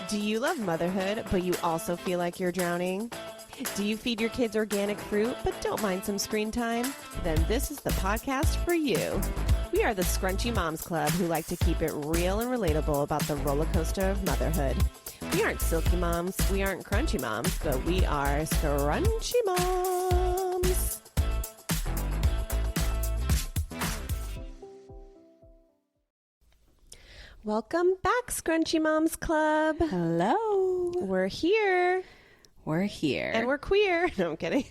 Do you love motherhood, but you also feel like you're drowning? Do you feed your kids organic fruit, but don't mind some screen time? Then this is the podcast for you. We are the Scrunchy Moms Club who like to keep it real and relatable about the roller coaster of motherhood. We aren't silky moms, we aren't crunchy moms, but we are scrunchy moms. Welcome back, Scrunchy Moms Club. Hello. We're here. We're here. And we're queer. No, I'm kidding.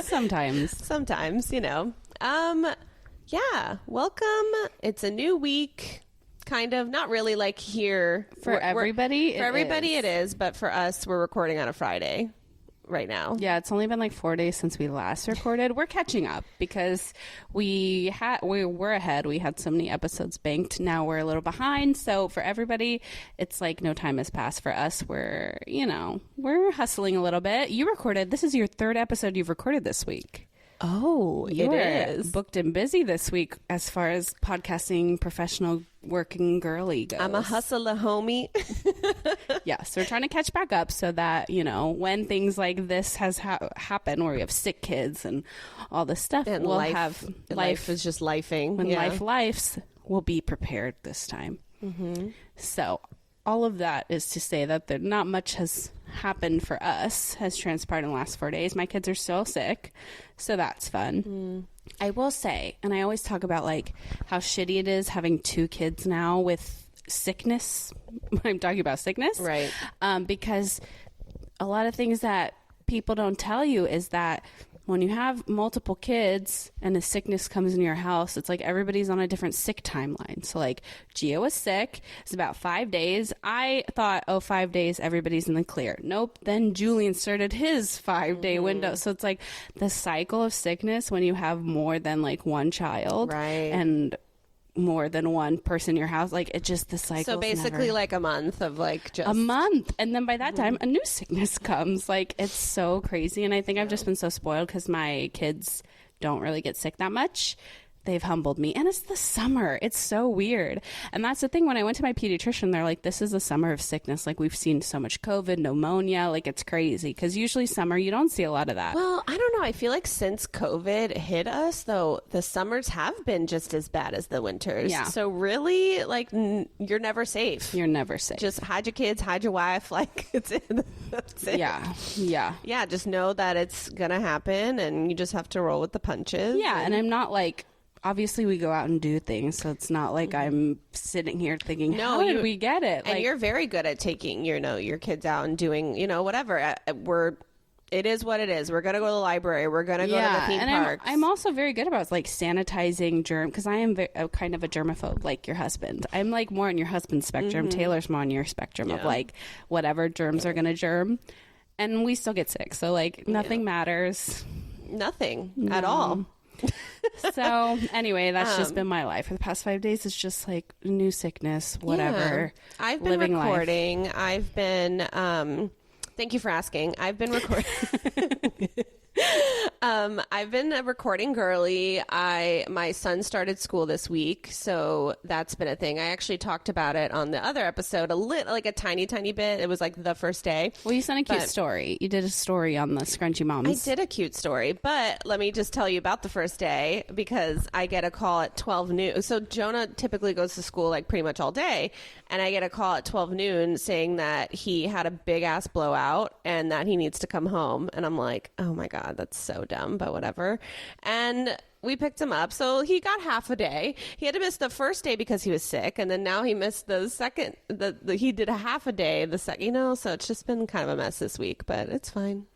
Sometimes, you know. Yeah, welcome. It's a new week. Kind of, not really like here. For everybody, it is, but for us, we're recording on a Friday right now. Yeah, it's only been like 4 days since we last recorded. We're catching up because we were ahead. We had so many episodes banked. Now we're a little behind. So for everybody, it's like no time has passed. For us, we're hustling a little bit. This is your third episode you've recorded this week. Oh, it is. Booked and busy this week as far as podcasting professional working girly goes. I'm a hustler, homie. Yeah, so we're trying to catch back up so that, when things like this has happened where we have sick kids and all this stuff, and we'll have life is just lifing. When life lifes, we'll be prepared this time. Mm-hmm. So all of that is to say that not much has happened for us, has transpired in the last 4 days. My kids are still sick, so that's fun. I will say, and I always talk about like how shitty it is having two kids now with sickness. I'm talking about sickness, right? Because a lot of things that people don't tell you is that when you have multiple kids and a sickness comes in your house, it's like everybody's on a different sick timeline. So like Gio was sick. It's about 5 days. I thought, 5 days, everybody's in the clear. Nope. Then Julian started his 5-day window. So it's like the cycle of sickness when you have more than like one child, right? And more than one person in your house, like it just, the cycle. So basically like a month of like just a month, and then by that time a new sickness comes. Like it's so crazy. And I think I've just been so spoiled because my kids don't really get sick that much. They've humbled me, and it's the summer. It's so weird. And that's the thing, when I went to my pediatrician, they're like, this is the summer of sickness. Like we've seen so much COVID, pneumonia, like it's crazy, because usually summer you don't see a lot of that. Well, I don't know. I feel like since COVID hit us, though, the summers have been just as bad as the winters. Yeah. So really, like, you're never safe. You're never safe. Just hide your kids, hide your wife. Like, that's it. Yeah. Yeah, just know that it's going to happen, and you just have to roll with the punches. Yeah, and I'm not like... Obviously, we go out and do things, so it's not like I'm sitting here thinking, how did we get it? And you're very good at taking, your kids out and doing, whatever. It is what it is. We're going to go to the library. We're going to go to the theme parks. I'm also very good about like sanitizing because I am kind of a germaphobe, like your husband. I'm like more on your husband's spectrum. Taylor's more on your spectrum of like whatever germs are going to germ. And we still get sick. So like nothing matters. Nothing at all. So anyway, that's just been my life for the past 5 days. It's just like new sickness, whatever. Yeah. I've been recording. Life. I've been thank you for asking. I've been recording. I've been recording girly. My son started school this week, so that's been a thing. I actually talked about it on the other episode like a tiny bit. It was like the first day. Well, you sent a cute story. You did a story on the Scrunchy Moms. I did a cute story, but let me just tell you about the first day, because I get a call at 12 noon. So Jonah typically goes to school like pretty much all day, and I get a call at 12 noon saying that he had a big ass blowout and that he needs to come home. And I'm like, oh my God, that's so dumb, but whatever. And we picked him up. So he got half a day. He had to miss the first day because he was sick. And then now he missed the second, he did a half a day, the second, so it's just been kind of a mess this week, but it's fine.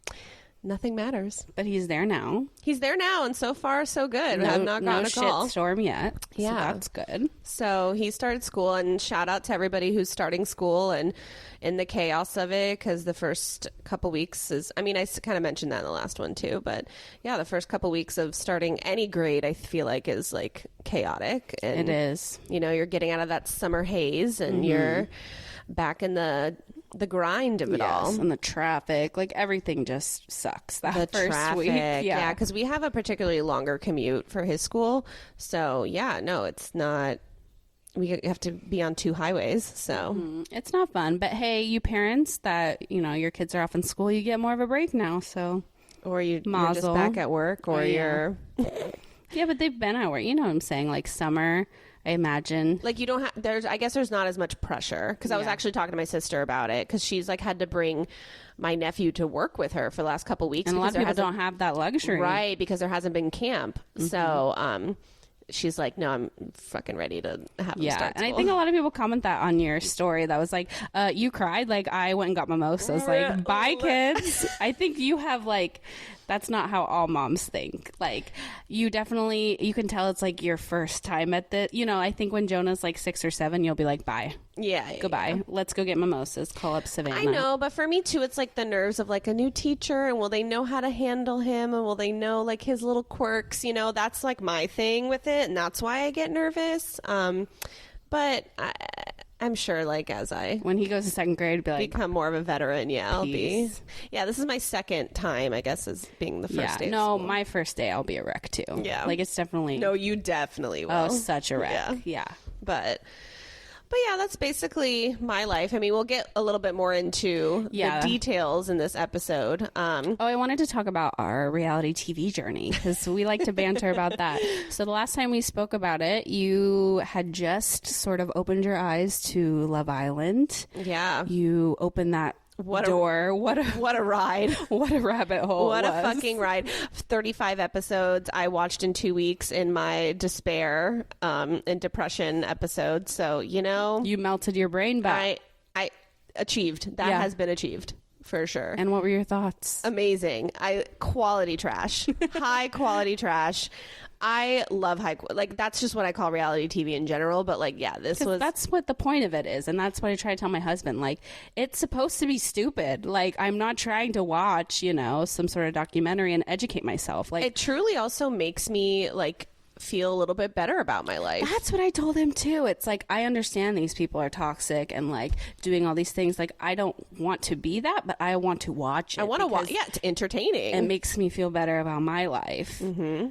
Nothing matters. But he's there now. He's there now, and so far, so good. I've not gotten a call. No shitstorm yet. Yeah. So that's good. So he started school, and shout out to everybody who's starting school and in the chaos of it, because the first couple weeks I kind of mentioned that in the last one too, but yeah, the first couple weeks of starting any grade, I feel like is like chaotic. And, it is. You're getting out of that summer haze, and you're back in the grind of it all. And the traffic, like everything just sucks that the first traffic, week. Yeah, because we have a particularly longer commute for his school. So yeah, no, it's not we have to be on 2 highways. So It's not fun. But hey, you parents that, your kids are off in school, you get more of a break now. So, or you're just back at work, or you're... Yeah, but they've been at work. You know what I'm saying? Like summer, I imagine. Like you don't have, I guess there's not as much pressure. Because I was actually talking to my sister about it. Because she's like had to bring my nephew to work with her for the last couple weeks. And a lot of people don't have that luxury. Right, because there hasn't been camp. So, she's like, no, I'm fucking ready to have him start and I school. think a lot of people comment that on your story that was like, you cried. Like, I went and got mimosas. Like, bye, kids. I think you have like... That's not how all moms think. Like, you can tell it's like your first time at the, I think when Jonah's like 6 or 7, you'll be like, bye. Yeah. Goodbye. Yeah. Let's go get mimosas. Call up Savannah. I know, but for me too, it's like the nerves of like a new teacher, and will they know how to handle him, and will they know like his little quirks? That's like my thing with it, and that's why I get nervous. But I'm sure, like, when he goes to 2nd grade, be like, become more of a veteran, I'll be. Peace. Yeah, this is my 2nd time, I guess, as being the first day. No, my first day, I'll be a wreck too. Yeah, like it's definitely. No, you definitely will. Oh, such a wreck. Yeah. But yeah, that's basically my life. I mean, we'll get a little bit more into the details in this episode. I wanted to talk about our reality TV journey because we like to banter about that. So the last time we spoke about it, you had just sort of opened your eyes to Love Island. Yeah. You opened that door. What a ride. What a rabbit hole. What a fucking ride. 35 episodes I watched in 2 weeks in my despair and depression episode. So, you melted your brain back. I achieved. That has been achieved for sure. And what were your thoughts? Amazing. Quality trash. High quality trash. I love that's just what I call reality TV in general. But that's what the point of it is, and that's what I try to tell my husband. Like, it's supposed to be stupid. Like, I'm not trying to watch, some sort of documentary and educate myself. Like, it truly also makes me like feel a little bit better about my life. That's what I told him too. It's like, I understand these people are toxic and like doing all these things. Like, I don't want to be that, but I want to watch it. I want to watch. Yeah, it's entertaining. It makes me feel better about my life. Mm-hmm.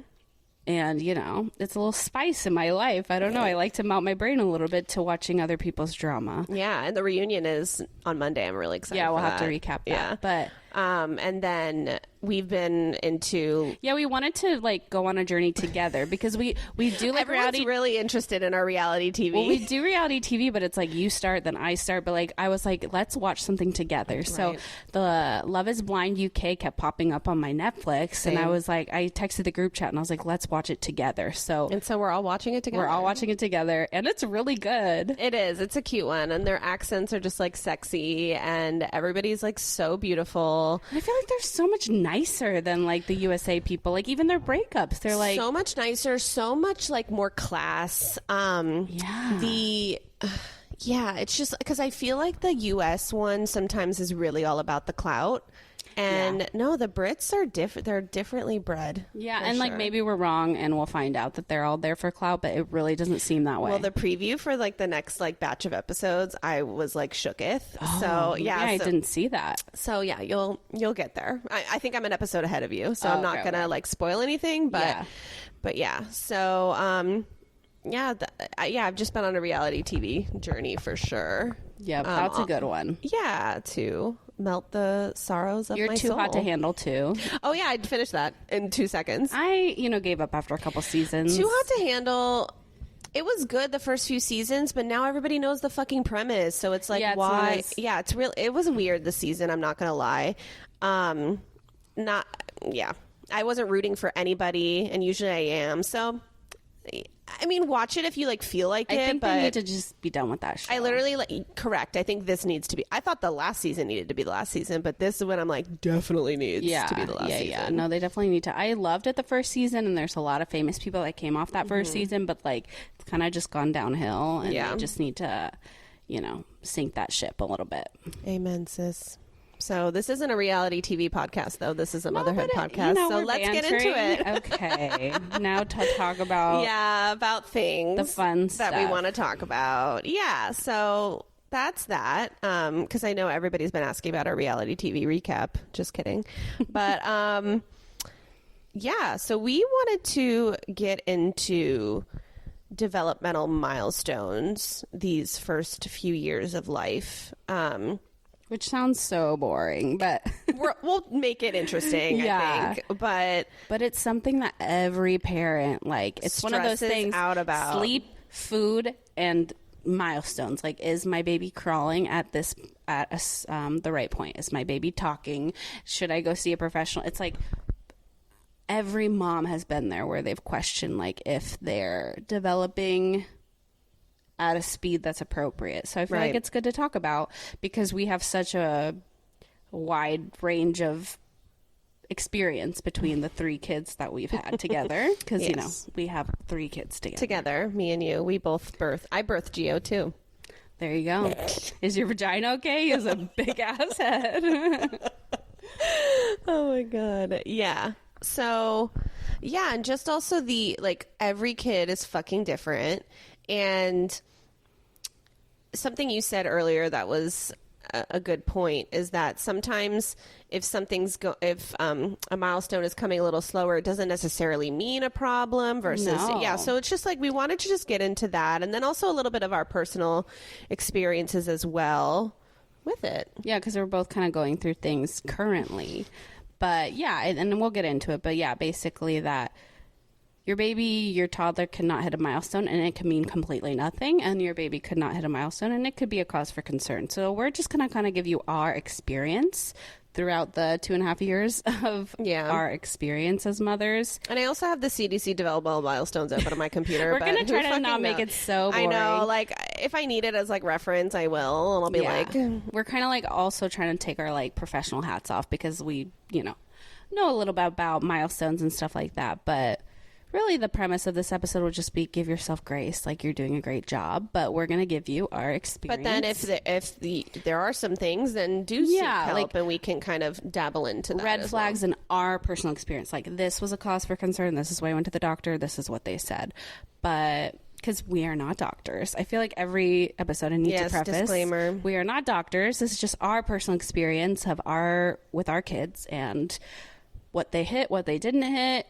And, it's a little spice in my life. I don't know. I like to melt my brain a little bit to watching other people's drama. Yeah. And the reunion is on Monday. I'm really excited. Yeah, we'll have to recap that. Yeah. But and then we've been into... Yeah, we wanted to like go on a journey together because we do like Everyone's really interested in our reality TV. Well, we do reality TV, but it's like you start, then I start. But like I was like, let's watch something together. Right. So the Love is Blind UK kept popping up on my Netflix. Same. And I was like, I texted the group chat and I was like, let's watch it together. So we're all watching it together. We're all watching it together. And it's really good. It is. It's a cute one. And their accents are just like sexy. And everybody's like so beautiful. I feel like they're so much nicer than like the USA people. Like even their breakups, they're like so much nicer, so much like more class. It's just because I feel like the US one sometimes is really all about the clout. And no, the Brits are different. They're differently bred. Yeah, and like maybe we're wrong, and we'll find out that they're all there for clout, but it really doesn't seem that way. Well, the preview for like the next like batch of episodes, I was like shooketh. I didn't see that. So yeah, you'll get there. I think I'm an episode ahead of you, so I'm not gonna like spoil anything. But yeah. So I've just been on a reality TV journey for sure. Yeah, that's a good one. Yeah, to melt the sorrows of my soul. You're Too Hot to Handle too. Oh yeah, I'd finished that in 2 seconds. I gave up after a couple seasons. Too Hot to Handle. It was good the first few seasons, but now everybody knows the fucking premise. So it's like, why? It's real. It was weird this season. I'm not gonna lie. I wasn't rooting for anybody, and usually I am. So. I mean, watch it if you like feel like it. I think but they need to just be done with that show. I literally correct. I think this needs to be. I thought the last season needed to be the last season, but this is when I'm like definitely needs to be the last season. Yeah, no, they definitely need to. I loved it the first season, and there's a lot of famous people that came off that first season, but like it's kind of just gone downhill, and they just need to, sink that ship a little bit. Amen, sis. So this isn't a reality TV podcast, though. This is a motherhood podcast. So let's get into it. Okay. Now to talk about about things, the fun stuff that we want to talk about. Yeah. So that's that. Because I know everybody's been asking about our reality TV recap. Just kidding. But so we wanted to get into developmental milestones these first few years of life. Which sounds so boring, but We'll make it interesting, Yeah. I think. But it's something that every parent, like, it's one of those stresses things. out about. Sleep, food, and milestones. Like, is my baby crawling at the right point? Is my baby talking? Should I go see a professional? It's like every mom has been there where they've questioned, like, if they're developing at a speed that's appropriate. So I feel like it's good to talk about because we have such a wide range of experience between the 3 kids that we've had together because Yes. you know, we have 3 kids together, me and you, we both I birthed Gio too. There you go. Is your vagina okay? He has a big ass head. Oh my god. Yeah. So, yeah, and just also every kid is fucking different. And something you said earlier that was a good point is that sometimes if a milestone is coming a little slower, it doesn't necessarily mean a problem versus No. yeah. So it's just like we wanted to just get into that, and then also a little bit of our personal experiences as well with it. Yeah, because we're both kind of going through things currently. But yeah, and we'll get into it. But yeah, basically that your toddler cannot hit a milestone and it can mean completely nothing. And your baby could not hit a milestone and it could be a cause for concern. So we're just going to kind of give you our experience throughout the 2.5 years of our experience as mothers. And I also have the CDC developmental milestones open on my computer. We're going to try to not make it so boring. I know, like, if I need it as, like, reference, I will. And I'll be like... We're kind of, like, also trying to take our, like, professional hats off because we, know a little bit about milestones and stuff like that. But really the premise of this episode will just be give yourself grace, like you're doing a great job, but we're going to give you our experience. But then if there are some things, then do seek help, and we can kind of dabble into that. Red flags in our personal experience. Like, this was a cause for concern. This is why I went to the doctor. This is what they said. But because we are not doctors. I feel like every episode I need to preface. Disclaimer. We are not doctors. This is just our personal experience with our kids and what they hit, what they didn't hit.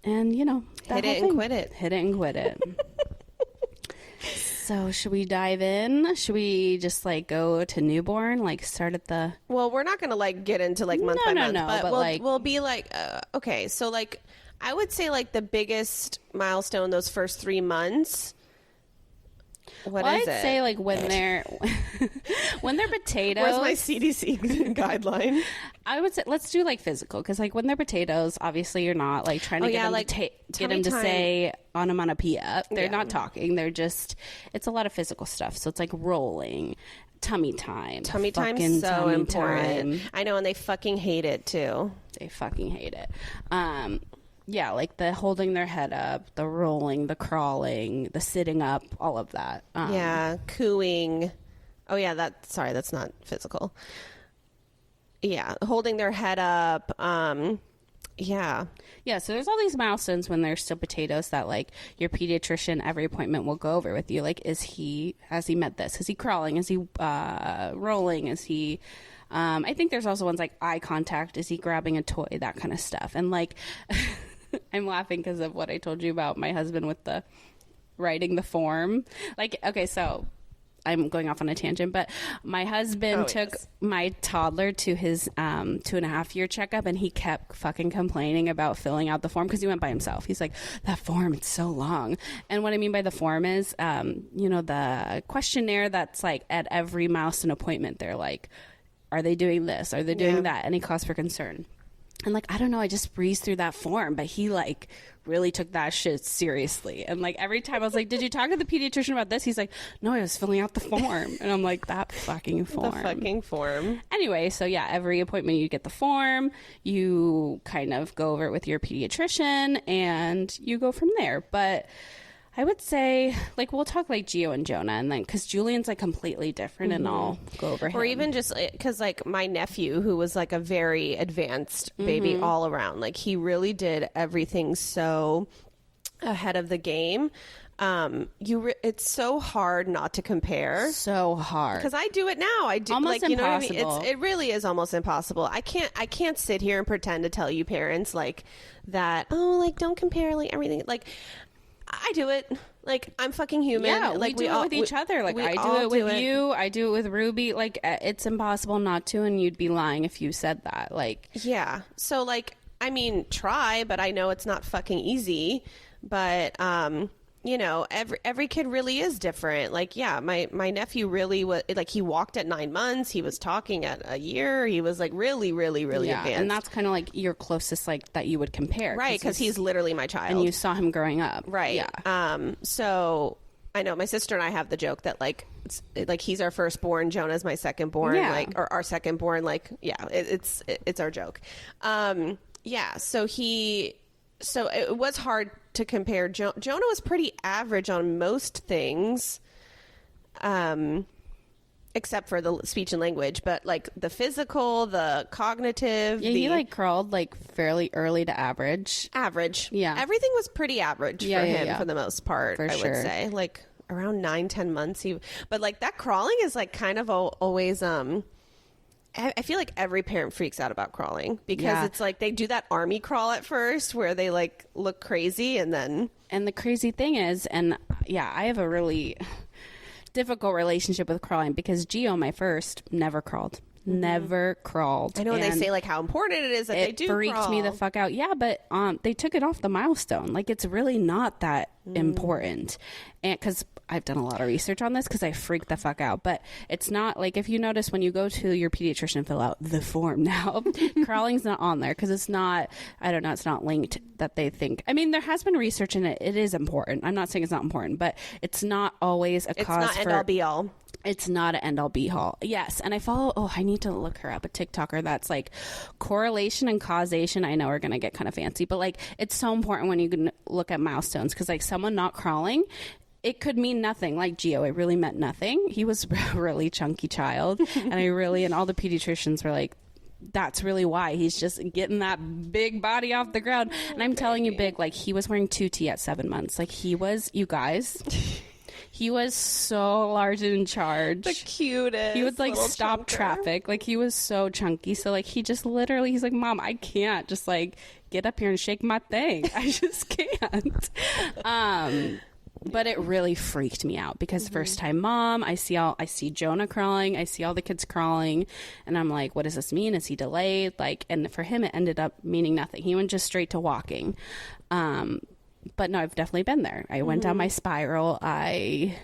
And, hit it and quit it. Hit it and quit it. So should we dive in? Should we just go to newborn? Start at the... Well, we're not going to get into month by month. But we'll be okay. So I would say the biggest milestone those first 3 months. I'd say when they're potatoes. Where's my CDC guideline? I would say let's do physical because when they're potatoes, obviously you're not trying to get them to say onomatopoeia. They're not talking. They're just it's a lot of physical stuff. So it's rolling, tummy time. Tummy time's so important. I know, and they fucking hate it too. They fucking hate it. Yeah, the holding their head up, the rolling, the crawling, the sitting up, all of that. Cooing. Oh, yeah, that's not physical. Yeah, holding their head up. Yeah, so there's all these milestones when they're still potatoes that, your pediatrician, every appointment will go over with you. Has he met this? Is he crawling? Is he rolling? Is he... I think there's also ones eye contact. Is he grabbing a toy? That kind of stuff. And I'm laughing because of what I told you about my husband with the writing the form. Okay, so I'm going off on a tangent, but my husband took my toddler to his 2.5-year checkup, and he kept fucking complaining about filling out the form because he went by himself. He's like, that form, it's so long. And what I mean by the form is, the questionnaire that's at every milestone appointment, they're are they doing this? Are they doing that? Any cause for concern? And I don't know, I just breezed through that form, but he really took that shit seriously. And every time I was like, did you talk to the pediatrician about this? He's like, no, I was filling out the form. And I'm like, that fucking form. The fucking form. Anyway, so yeah, every appointment you get the form, you kind of go over it with your pediatrician and you go from there. But I would say, we'll talk Gio and Jonah, and then, because Julian's, completely different, and I'll go over him. Or even just, because, my nephew, who was, a very advanced baby all around, he really did everything so ahead of the game. It's so hard not to compare. So hard. Because I do it now. I do, almost you impossible. know what I mean? It really is almost impossible. I can't sit here and pretend to tell you parents, that, don't compare, everything, I do it. Like, I'm fucking human. Yeah, like, we do it with each other. Like, I do it with you. I do it with Ruby. Like, it's impossible not to, and you'd be lying if you said that. Like, yeah. So, like, I mean, try, but I know it's not fucking easy. But, you know, every kid really is different. Like, yeah, my nephew really was, like, he walked at 9 months. He was talking at a year. He was, like, really, really, really advanced. And that's kind of like your closest, like, that you would compare. Right, because he's literally my child. And you saw him growing up. Right. Yeah. So I know my sister and I have the joke that, like, like he's our firstborn, Jonah's my secondborn, Yeah. or our secondborn. Like, yeah, it's our joke. Yeah. So it was hard to compare. Jonah was pretty average on most things, except for the speech and language, but like the physical, the cognitive. Yeah, he like crawled like fairly early to average. Yeah. Everything was pretty average for him for the most part, I would say. Like around 9-10 months. But like that crawling is like kind of always, I feel like every parent freaks out about crawling because it's like they do that army crawl at first where they like look crazy and then. And the crazy thing is, and yeah, I have a really difficult relationship with crawling because Gio, my first, never crawled. Never crawled. I know, and they say like how important it is that they do crawl. It freaked me the fuck out. Yeah, but they took it off the milestone. Like, it's really not that important. And because I've done a lot of research on this because I freaked the fuck out. But it's not like, if you notice when you go to your pediatrician, fill out the form now, crawling's not on there because it's not, I don't know, it's not linked that they think. I mean, there has been research in it. It is important. I'm not saying it's not important, but it's not always a cause for. It's not end all be all. It's not an end all be all. Yes. And I I need to look her up, a TikToker that's like correlation and causation. I know we're going to get kind of fancy, but like it's so important when you can look at milestones because like someone not crawling, it could mean nothing. Like Gio, it really meant nothing. He was a really chunky child. And all the pediatricians were like, that's really why he's just getting that big body off the ground. And I'm telling you, big, like he was wearing 2T at 7 months. Like he was, you guys. He was so large and in charge. The cutest. He would like stop traffic. Like he was so chunky. So like he just literally, he's like, Mom, I can't just like get up here and shake my thing. I just can't. But it really freaked me out because first time mom, I see Jonah crawling. I see all the kids crawling. And I'm like, what does this mean? Is he delayed? Like, and for him, it ended up meaning nothing. He went just straight to walking. But no, I've definitely been there. I went down my spiral. I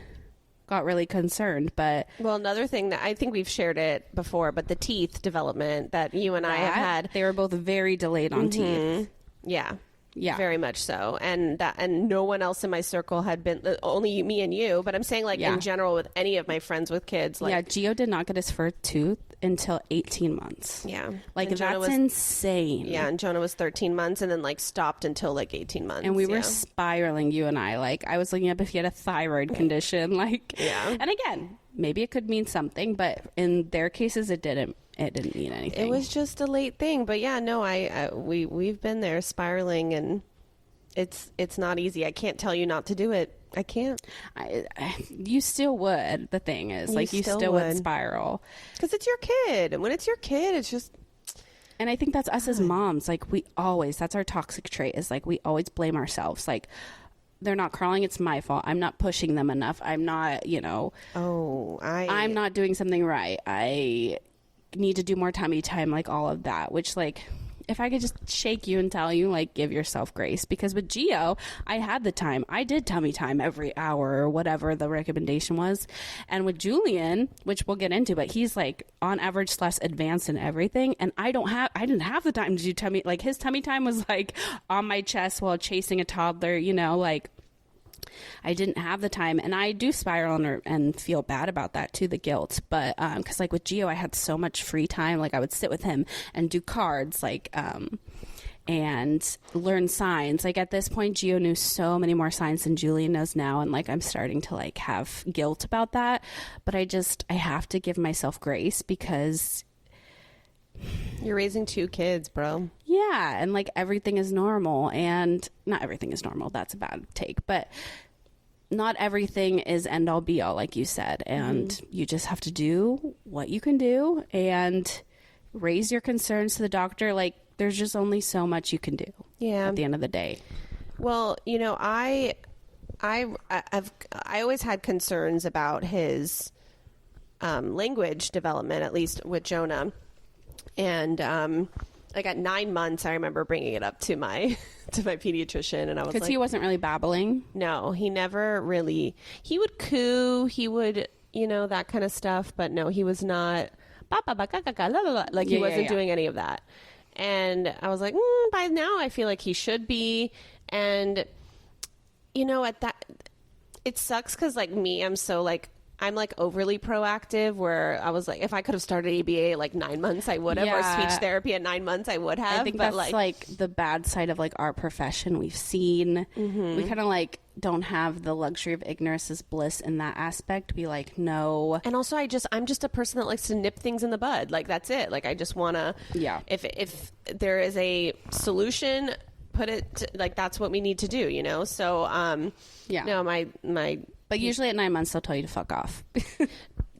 got really concerned, but... Well, another thing that I think we've shared it before, but the teeth development that you and I have had... They were both very delayed on teeth. Yeah. Yeah. Very much so. And no one else in my circle had been... Only me and you, but I'm saying like in general with any of my friends with kids. Like, yeah, Gio did not get his first tooth until 18 months. Yeah. Like that's insane. Yeah, and Jonah was 13 months and then like stopped until like 18 months. And we were spiraling, you and I. Like I was looking up if he had a thyroid condition. Like, yeah. And again, maybe it could mean something, but in their cases it didn't mean anything. It was just a late thing. But yeah, no, we've been there spiraling and it's not easy. I can't tell you not to do it. I can't. You still would. The thing is, you still would spiral. Because it's your kid. And when it's your kid, it's just... And I think that's us as moms. Like, that's our toxic trait, is like, we always blame ourselves. Like, they're not crawling, it's my fault. I'm not pushing them enough. I'm not, I'm not doing something right. I need to do more tummy time, like all of that, which like... If I could just shake you and tell you, like, give yourself grace. Because with Gio, I had the time. I did tummy time every hour or whatever the recommendation was. And with Julian, which we'll get into, but he's, like, on average / advanced in everything. And I didn't have the time to do tummy. Like, his tummy time was, like, on my chest while chasing a toddler, like... I didn't have the time, and I do spiral and feel bad about that too, the guilt. But because like with Gio, I had so much free time. Like I would sit with him and do cards, like and learn signs. Like at this point, Gio knew so many more signs than Julian knows now, and like I'm starting to like have guilt about that. But I have to give myself grace because you're raising 2 kids, bro. Yeah, and like everything is normal, and not everything is normal. That's a bad take, but not everything is end all be all, like you said, and you just have to do what you can do and raise your concerns to the doctor. Like there's just only so much you can do. Yeah. At the end of the day. Well, I I always had concerns about his language development, at least with Jonah. And like at 9 months, I remember bringing it up to my pediatrician, and I was like, because he wasn't really babbling. No, he never really. He would coo, he would, that kind of stuff, but no, he was not. Like he wasn't doing any of that. And I was like, by now, I feel like he should be. And at that, it sucks because like me, I'm like overly proactive, where I was like, if I could have started ABA at like 9 months, I would have, or speech therapy at 9 months, I would have. I think that's like the bad side of like our profession. We've seen, we kind of like don't have the luxury of ignorance is bliss in that aspect. We like know. And also I'm just a person that likes to nip things in the bud. Like that's it. Like I just want to, if there is a solution, put it like that's what we need to do, So, no, my. But usually at 9 months, they'll tell you to fuck off.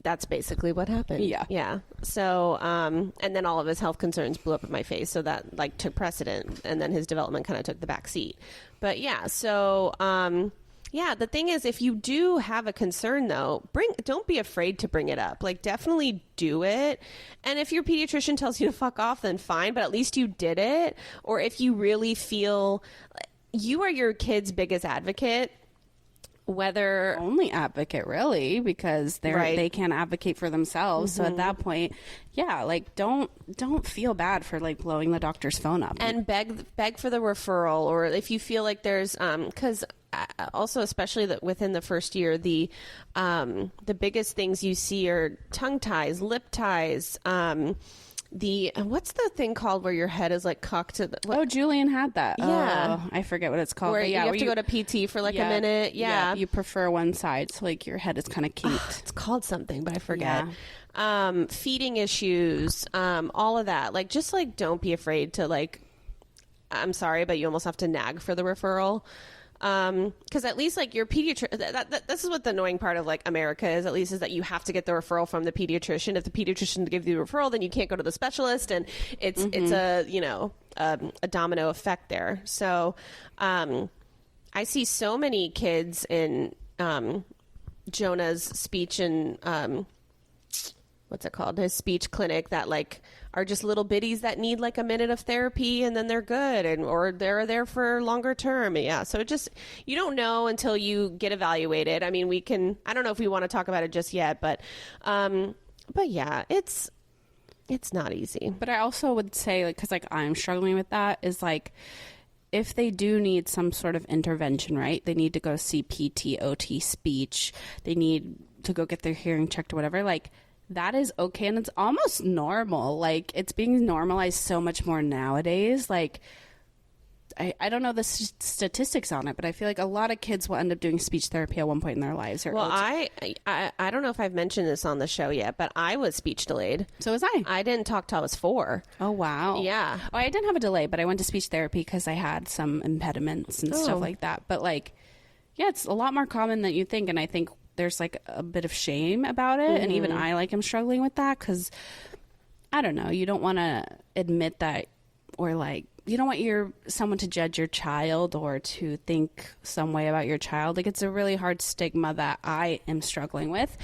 That's basically what happened. Yeah. So, and then all of his health concerns blew up in my face. So that like took precedent, and then his development kind of took the back seat. But yeah, so, the thing is, if you do have a concern though, don't be afraid to bring it up. Like definitely do it. And if your pediatrician tells you to fuck off, then fine, but at least you did it. Or if you really feel you are your kid's biggest advocate, whether only advocate really, because they can't advocate for themselves. So at that point, like don't feel bad for like blowing the doctor's phone up, and beg for the referral. Or if you feel like there's because also especially that within the first year, the biggest things you see are tongue ties, lip ties, what's the thing called where your head is like cocked to the... Julian had that. Yeah. I forget what it's called. Where you have to go to PT for like a minute. Yeah. You prefer one side, so like your head is kind of kinked. It's called something, but I forget. Yeah. Feeding issues, all of that. Like, just like, don't be afraid to like, I'm sorry, but you almost have to nag for the referral. Because at least like your pediatrician, this is what the annoying part of like America is, at least, is that you have to get the referral from the pediatrician. If the pediatrician gives you the referral, then you can't go to the specialist, and it's a a domino effect there. So I see so many kids in Jonah's speech and what's it called, his speech clinic, that like are just little bitties that need like a minute of therapy and then they're good, or they're there for longer term. Yeah. So you don't know until you get evaluated. I mean, I don't know if we want to talk about it just yet, but yeah, it's not easy. But I also would say, like, cause like I'm struggling with that, is like, if they do need some sort of intervention, right? They need to go see PT, OT, speech. They need to go get their hearing checked or whatever. Like, that is okay, and it's almost normal. Like, it's being normalized so much more nowadays. Like, I don't know the statistics on it, but I feel like a lot of kids will end up doing speech therapy at one point in their lives. Well, I don't know if I've mentioned this on the show yet, but I was speech delayed. So was I. I didn't talk till I was 4. Oh, wow. Yeah. Oh, I didn't have a delay, but I went to speech therapy because I had some impediments and stuff like that. But, like, yeah, it's a lot more common than you think, and I think there's like a bit of shame about it. And even I like am struggling with that, because I don't know, you don't want to admit that, or like you don't want someone to judge your child or to think some way about your child. Like, it's a really hard stigma that I am struggling with,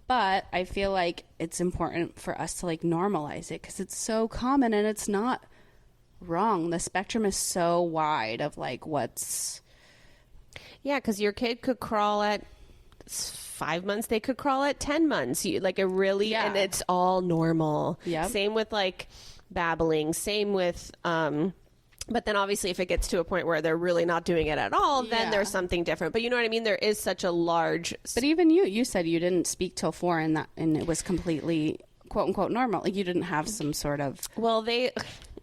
but I feel like it's important for us to like normalize it, because it's so common and it's not wrong. The spectrum is so wide of like because your kid could crawl at 5 months, they could crawl at 10 months. And it's all normal. Yeah. Same with like babbling, same with, but then obviously if it gets to a point where they're really not doing it at all, then there's something different. But you know what I mean? There is such a large. But even you said you didn't speak till 4, and it was completely quote unquote normal. Like, you didn't have some sort of. Well,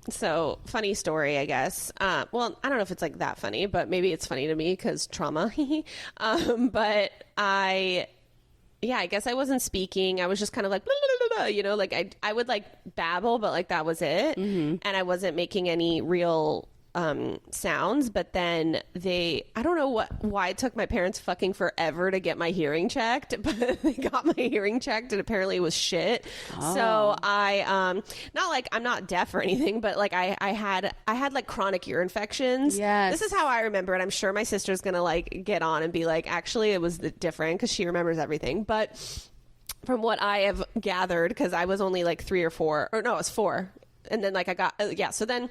so funny story, I guess. Well, I don't know if it's like that funny, but maybe it's funny to me because trauma. But I guess I wasn't speaking. I was just kind of like, blah, blah, blah, blah, like I would like babble, but like that was it. And I wasn't making any real sounds, but then I don't know why it took my parents fucking forever to get my hearing checked, but they got my hearing checked and apparently it was shit. So I, not like I'm not deaf or anything, but like I had like chronic ear infections. Yes. This is how I remember it. I'm sure my sister's going to like get on and be like, actually it was different because she remembers everything. But from what I have gathered, because I was only like 3 or 4, or no, it was 4. And then like I got, so then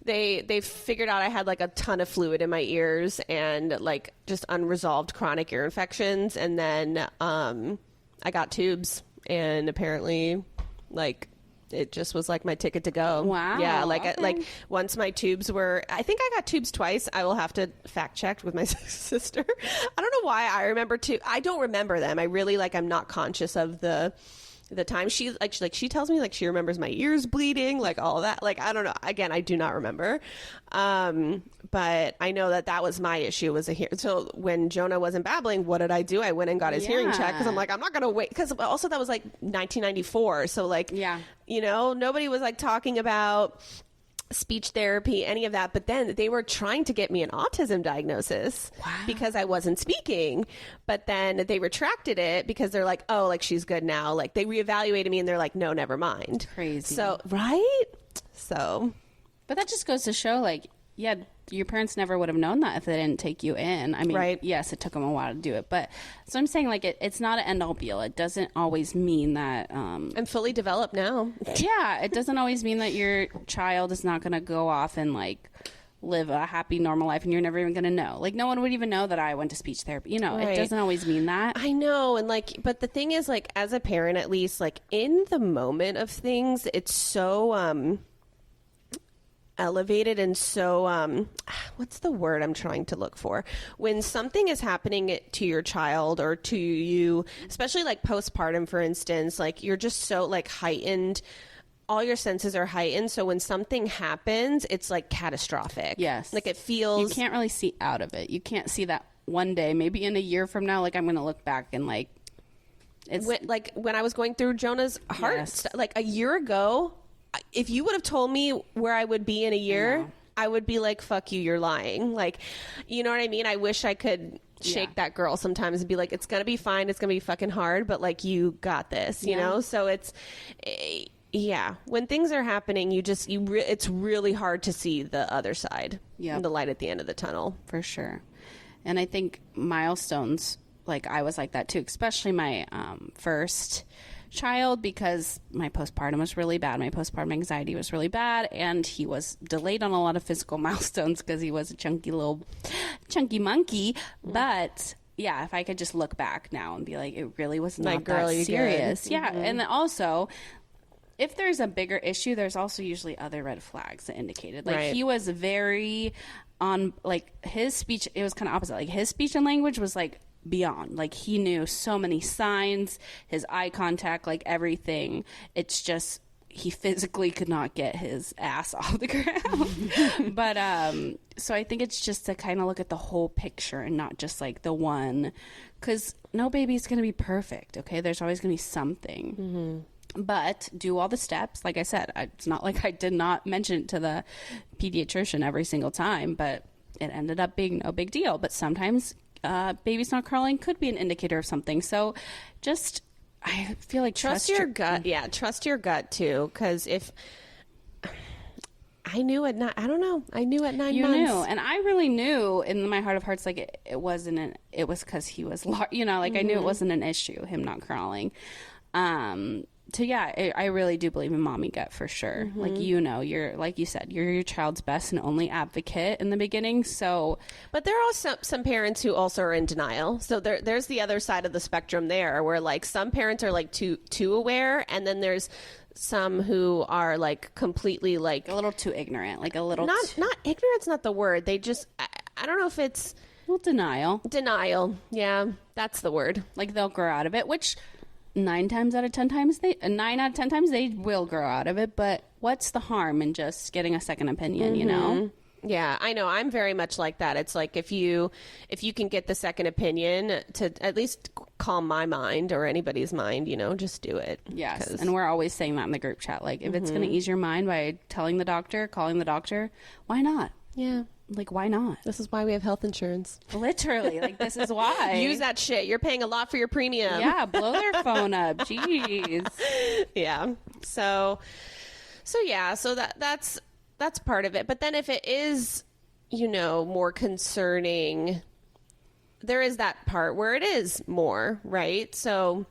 they figured out I had like a ton of fluid in my ears and like just unresolved chronic ear infections. And then I got tubes, and apparently like it just was like my ticket to go. Wow. Yeah. Like, okay. like once my tubes were, I think I got tubes twice. I will have to fact check with my sister. I don't know why I remember I don't remember them. I really like, I'm not conscious of the time. She tells me like she remembers my ears bleeding, like all of that. Like, I don't know. Again, I do not remember. But I know that was my issue, was a hearing. So when Jonah wasn't babbling, what did I do? I went and got his hearing check, because I'm like, I'm not going to wait. Because also that was like 1994. So like, you know, nobody was like talking about speech therapy, any of that. But then they were trying to get me an autism diagnosis because I wasn't speaking. But then they retracted it because they're like, oh, like she's good now. Like they reevaluated me and they're like, no, never mind. Crazy. So, right? So. But that just goes to show, like, yeah, your parents never would have known that if they didn't take you in. I mean, yes, it took them a while to do it. But so I'm saying, like, it's not an end-all be-all. It doesn't always mean that... I'm fully developed now. Yeah, it doesn't always mean that your child is not going to go off and, like, live a happy, normal life, and you're never even going to know. Like, no one would even know that I went to speech therapy. You know, It doesn't always mean that. I know. And, like, but the thing is, like, as a parent, at least, like, in the moment of things, it's so... elevated and so what's the word I'm trying to look for, when something is happening to your child or to you, especially like postpartum, for instance, like you're just so like heightened, all your senses are heightened, so when something happens it's like catastrophic. Yes, like it feels, you can't really see out of it. You can't see that one day, maybe in a year from now, like I'm gonna look back and like it's when I was going through Jonah's heart like a year ago, if you would have told me where I would be in a year, I would be like, fuck you, you're lying. Like, you know what I mean? I wish I could shake that girl sometimes and be like, it's going to be fine. It's going to be fucking hard, but like, you got this, you know? So it's, when things are happening, it's really hard to see the other side, the light at the end of the tunnel. For sure. And I think milestones, like I was like that too, especially my first child, because my postpartum was really bad. My postpartum anxiety was really bad, and he was delayed on a lot of physical milestones because he was a chunky monkey. But yeah, if I could just look back now and be like, it really was not that serious. Yeah. And then also, if there's a bigger issue, there's also usually other red flags that indicated, like he was very on, like his speech, it was kind of opposite. Like his speech and language was like beyond, like he knew so many signs, his eye contact, like everything. It's just he physically could not get his ass off the ground. But so I think it's just to kind of look at the whole picture and not just like the one, because no baby's gonna be perfect. Okay, there's always gonna be something. But do all the steps. Like I said, it's not like I did not mention it to the pediatrician every single time, but it ended up being no big deal. But sometimes baby's not crawling could be an indicator of something. So just, I feel like trust your gut. Yeah, trust your gut too. Because if I knew at I don't know, I knew at 9 months. You knew, and I really knew in my heart of hearts, like it wasn't it was because he was you know, like I knew it wasn't an issue, him not crawling. So yeah, I really do believe in mommy gut for sure. Like, you know, you're, like you said, you're your child's best and only advocate in the beginning. So, but there are some parents who also are in denial. So there's the other side of the spectrum there, where like some parents are like too aware, and then there's some who are like completely like a little too ignorant, like a little not ignorant's not the word. They just I don't know if it's denial. Yeah, that's the word. Like they'll grow out of it, which 9 out of 10 times they will grow out of it. But what's the harm in just getting a second opinion, you know? Yeah, I know. I'm very much like that. It's like if you can get the second opinion to at least calm my mind or anybody's mind, you know, just do it. Yes, and we're always saying that in the group chat. Like, if it's going to ease your mind by calling the doctor, why not? Yeah. Like, why not? This is why we have health insurance. Literally, like, this is why. Use that shit. You're paying a lot for your premium. Yeah, blow their phone up. Jeez. Yeah. So that's part of it. But then if it is, more concerning, there is that part where it is more, right? So,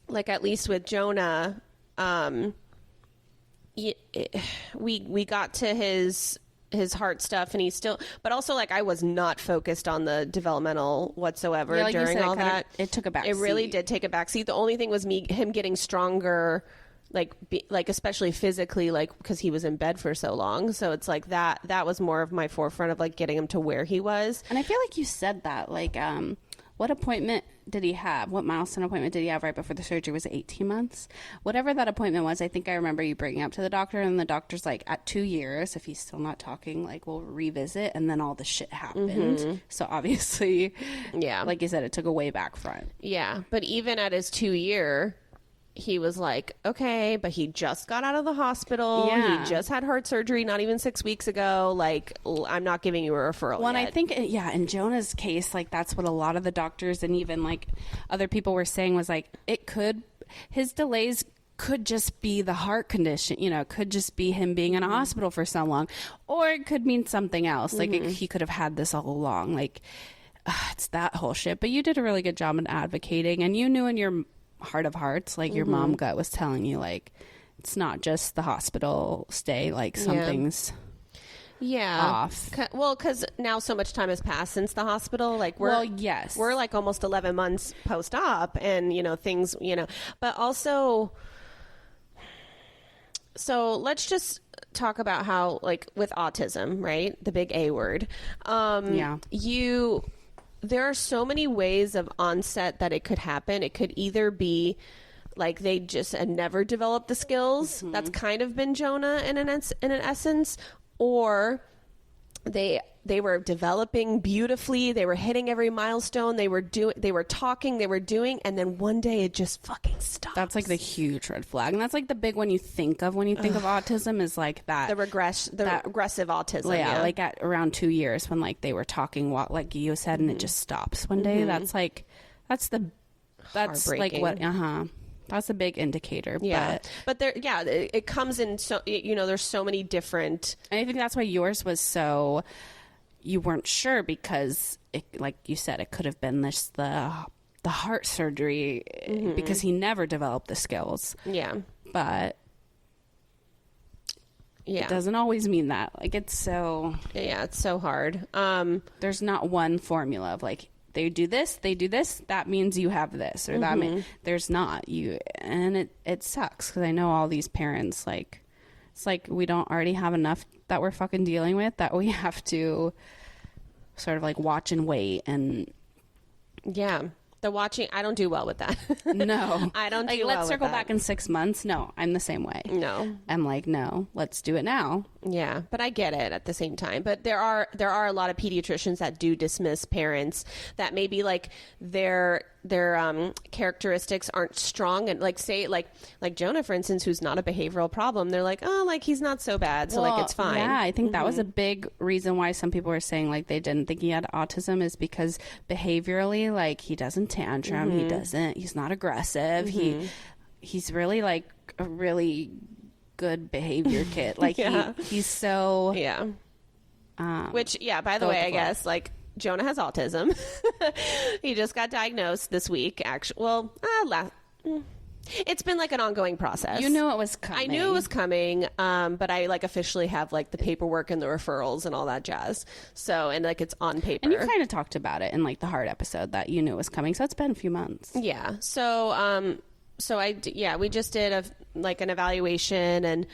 like, at least with Jonah, we got to his heart stuff, and he's still, but also, like, I was not focused on the developmental whatsoever during all that. It took a back It seat. really did take a back seat. The only thing was him getting stronger, like especially physically, like, because he was in bed for so long. So it's like that was more of my forefront of, like, getting him to where he was. And I feel like you said that, like, what appointment did he have? What milestone appointment did he have right before the surgery? Was it 18 months? Whatever that appointment was, I think I remember you bringing up to the doctor, and the doctor's like, at 2 years, if he's still not talking, like, we'll revisit. And then all the shit happened. So obviously, Yeah. like you said, it took a way back front. Yeah. But even at his 2-year, he was like, okay, but he just got out of the hospital. Yeah. He just had heart surgery not even 6 weeks ago. Like, I'm not giving you a referral Well, yet. and I think, in Jonah's case, like, that's what a lot of the doctors and even, like, other people were saying was, like, his delays could just be the heart condition, could just be him being in a hospital for so long, or it could mean something else. Like, he could have had this all along. Like, it's that whole shit. But you did a really good job in advocating, and you knew in your heart of hearts, like, your mom gut was telling you, like, it's not just the hospital stay, like, something's off. Well, because now so much time has passed since the hospital. Like, we're like almost 11 months post-op, and things, but also, so let's just talk about how, like, with autism, right, the big A word, there are so many ways of onset that it could happen. It could either be like they just had never developed the skills. That's kind of been Jonah in an essence, or they were developing beautifully. They were hitting every milestone. They were talking, they were doing, and then one day it just fucking stops. That's like the huge red flag, and that's like the big one you think of when you think of autism, is like that regressive autism. Yeah, like at around 2 years when, like, they were talking, like you said, and it just stops one day. That's like that's like what that's a big indicator. Yeah, but there, it comes in. So there's so many different, and I think that's why yours was so. You weren't sure because, like you said, it could have been the heart surgery because he never developed the skills. Yeah. But it doesn't always mean that. Like, it's so... Yeah, it's so hard. There's not one formula of, like, they do this, that means you have this. Or that means... There's not. And it sucks because I know all these parents, like... It's like we don't already have enough that we're fucking dealing with, that we have to sort of, like, watch and wait. And yeah, the watching, I don't do well with that. No, I don't do like, well let's circle back in 6 months. No, I'm the same way. No, I'm like, no, let's do it now. Yeah, but I get it at the same time. But there are a lot of pediatricians that do dismiss parents that maybe, like, their characteristics aren't strong, and, like, say, like Jonah, for instance, who's not a behavioral problem, they're like, oh, like, he's not so bad, so, like, it's fine. Yeah, I think that was a big reason why some people were saying, like, they didn't think he had autism, is because behaviorally, like, he doesn't tantrum, he's not aggressive, he's really, like, a really good behavior kid. Like, he's so which, by the way, I guess, like, Jonah has autism. He just got diagnosed this week. Actually, it's been, like, an ongoing process. You knew it was coming. I knew it was coming, but I, like, officially have, like, the paperwork and the referrals and all that jazz. So, and, like, it's on paper. And you kind of talked about it in, like, the heart episode that you knew it was coming. So it's been a few months. Yeah. So, we just did an evaluation, and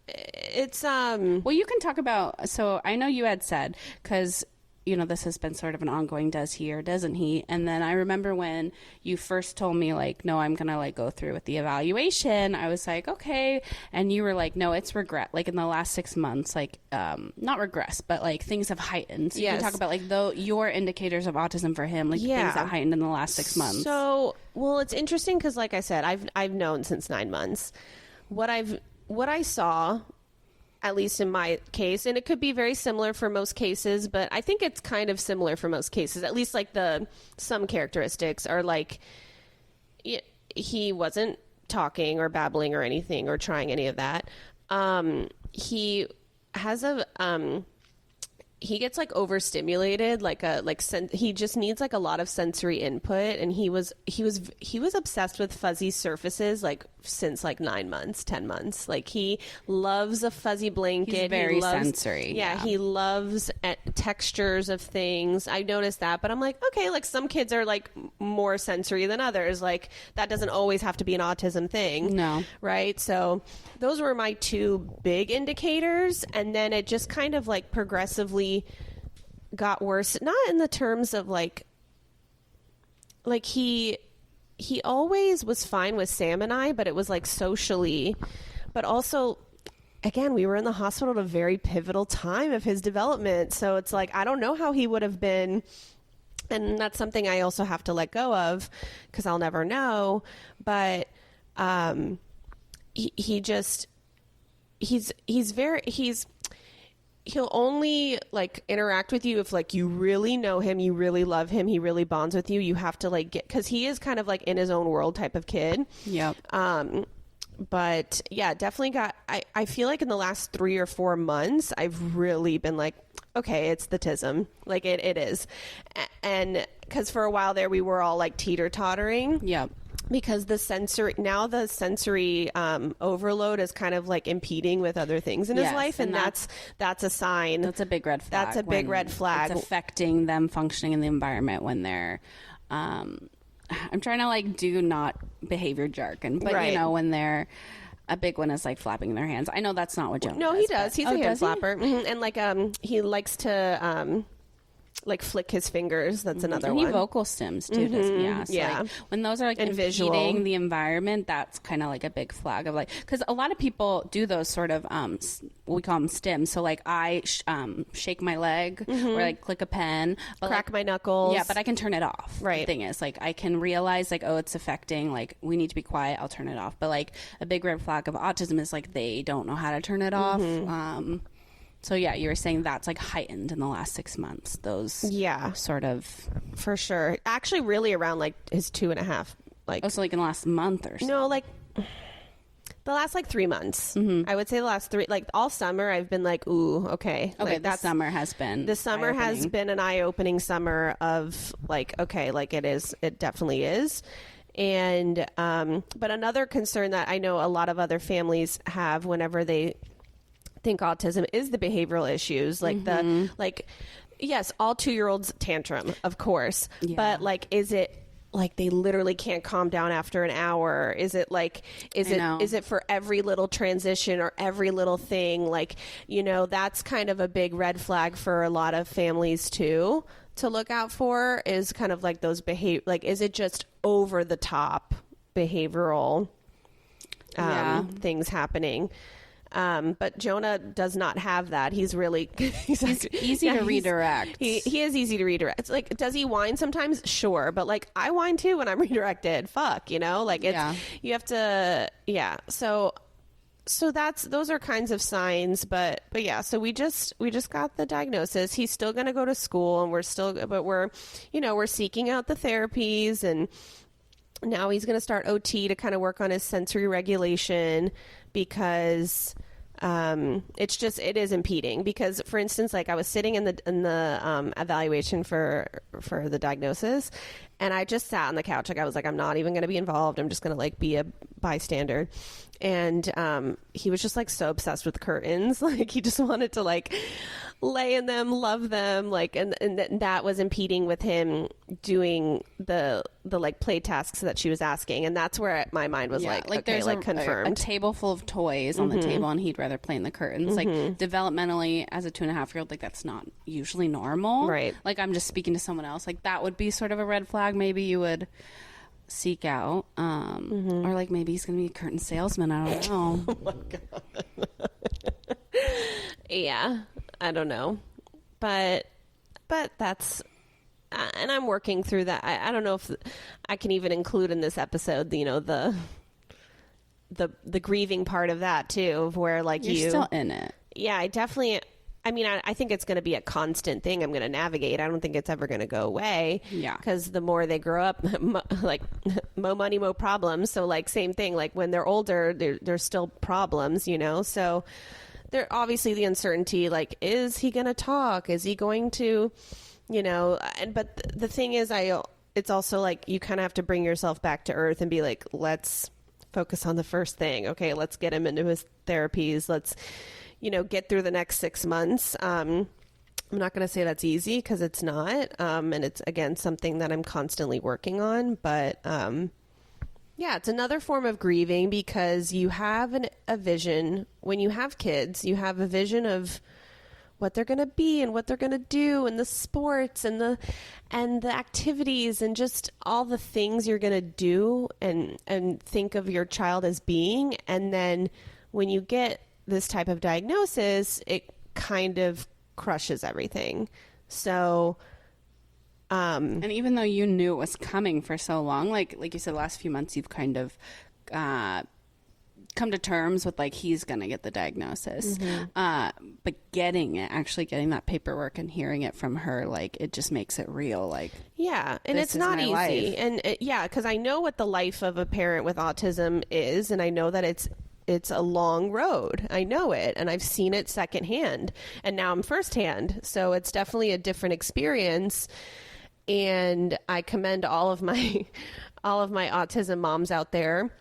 it's well, you can talk about, so I know you had said, because this has been sort of an ongoing, does he or doesn't he? And then I remember when you first told me, like, no, I'm gonna, like, go through with the evaluation, I was like, okay. And you were like, no, it's regret, like, in the last 6 months, like, not regress, but, like, things have heightened. So you can talk about, like, your indicators of autism for him, like, things that heightened in the last 6 months. So, well, it's interesting because, like I said, I've known since 9 months. What I saw at least in my case, and it could be very similar for most cases, but I think it's kind of similar for most cases, at least like some characteristics are like, he wasn't talking or babbling or anything or trying any of that. He has he gets like overstimulated, he just needs like a lot of sensory input, and he was obsessed with fuzzy surfaces like since like 9 months, 10 months. Like he loves a fuzzy blanket. He's very sensory. Yeah, he loves textures of things. I noticed that, but I'm like, okay, like some kids are like more sensory than others. Like that doesn't always have to be an autism thing. No. Right? So those were my two big indicators, and then it just kind of like progressively got worse. Not in the terms of like he always was fine with Sam and I, but it was like socially, but also again, we were in the hospital at a very pivotal time of his development. So it's like, I don't know how he would have been. And that's something I also have to let go of because I'll never know. But, he'll only like interact with you if like you really know him, you really love him, he really bonds with you. You have to like because he is kind of like in his own world type of kid. Yep. But yeah, definitely I feel like in the last 3 or 4 months, I've really been like, okay, it's the tism. Like it is. And because for a while there, we were all like teeter-tottering. Yep. Because the sensory overload is kind of like impeding with other things in his life. And that's a sign. That's a big red flag. That's a big red flag. It's affecting them functioning in the environment when they're, I'm trying to like do not behavior jargon, but right. You know, when they're, a big one is like flapping their hands. I know that's not what Jonah does. No, he does. He's a hand flapper. Mm-hmm. And like, he likes to, like flick his fingers. That's another one. He vocal stims too, doesn't he? Yeah. So yeah. Like, when those are like and impeding visual. the environment, that's kind of like a big flag of like, because a lot of people do those sort of we call them stims. So like I shake my leg or like click a pen, but crack like, my knuckles. Yeah, but I can turn it off. Right. The thing is, like, I can realize like, oh, it's affecting. Like, we need to be quiet. I'll turn it off. But like a big red flag of autism is like they don't know how to turn it off. So yeah, you were saying that's like heightened in the last 6 months. Those sort of for sure. Actually, really around like his 2.5. Like also like in the last month or so. No, like the last like 3 months. I would say the last 3, like all summer, I've been like, ooh, okay. Okay, like, this summer has been. This summer has been an eye-opening summer of like, okay, like it definitely is. And but another concern that I know a lot of other families have whenever they think autism is the behavioral issues, like yes, all 2-year-olds tantrum, of course, but like, is it like they literally can't calm down after an hour? Is it like, is it for every little transition or every little thing? Like, you know, that's kind of a big red flag for a lot of families too, to look out for, is kind of like those like, is it just over the top behavioral things happening? But Jonah does not have that. He's really he's easy to redirect. He is easy to redirect. It's like, does he whine sometimes? Sure, but like I whine too when I'm redirected. Fuck, you know, like it's you have to So those are kinds of signs, but yeah. So we just got the diagnosis. He's still going to go to school, and we're seeking out the therapies, and now he's going to start OT to kind of work on his sensory regulation, because it is impeding. Because, for instance, like I was sitting in the evaluation for the diagnosis, and I just sat on the couch. Like I was like, I'm not even going to be involved. I'm just going to like be a bystander. And he was just like so obsessed with curtains. Like he just wanted to like lay in them, love them, like, and that was impeding with him doing the like play tasks that she was asking. And that's where my mind was like okay, there's like confirmed. a table full of toys on the table, and he'd rather play in the curtains. Like developmentally, as a 2.5-year-old, like that's not usually normal, right? Like I'm just speaking to someone else, like that would be sort of a red flag. Maybe you would seek out, or like maybe he's gonna be a curtain salesman. I don't know. Oh my god. Yeah, I don't know, but that's and I'm working through that. I don't know if I can even include in this episode, you know, the grieving part of that too, of where like you're still in it. yeah, I think it's going to be a constant thing I'm going to navigate. I don't think it's ever going to go away. Yeah. Because the more they grow up, like, more money, more problems. So, like, same thing. Like, when they're older, there's still problems, you know? So, there obviously the uncertainty, like, is he going to talk? Is he going to, you know? But the thing is, it's also, like, you kind of have to bring yourself back to earth and be like, let's focus on the first thing. Okay, let's get him into his therapies. Let's, you know, get through the next 6 months. I'm not going to say that's easy because it's not. And it's, again, something that I'm constantly working on. But, yeah, it's another form of grieving because you have a vision. When you have kids, you have a vision of what they're going to be and what they're going to do and the sports and the activities and just all the things you're going to do and think of your child as being. And then when you get this type of diagnosis, it kind of crushes everything. So, and even though you knew it was coming for so long, like you said, the last few months, you've kind of come to terms with, like, he's going to get the diagnosis. But actually getting that paperwork and hearing it from her, like, it just makes it real. Like, yeah. And it's not easy. Life. And because I know what the life of a parent with autism is. And I know that it's a long road. I know it. And I've seen it secondhand. And now I'm firsthand. So it's definitely a different experience. And I commend all of my autism moms out there.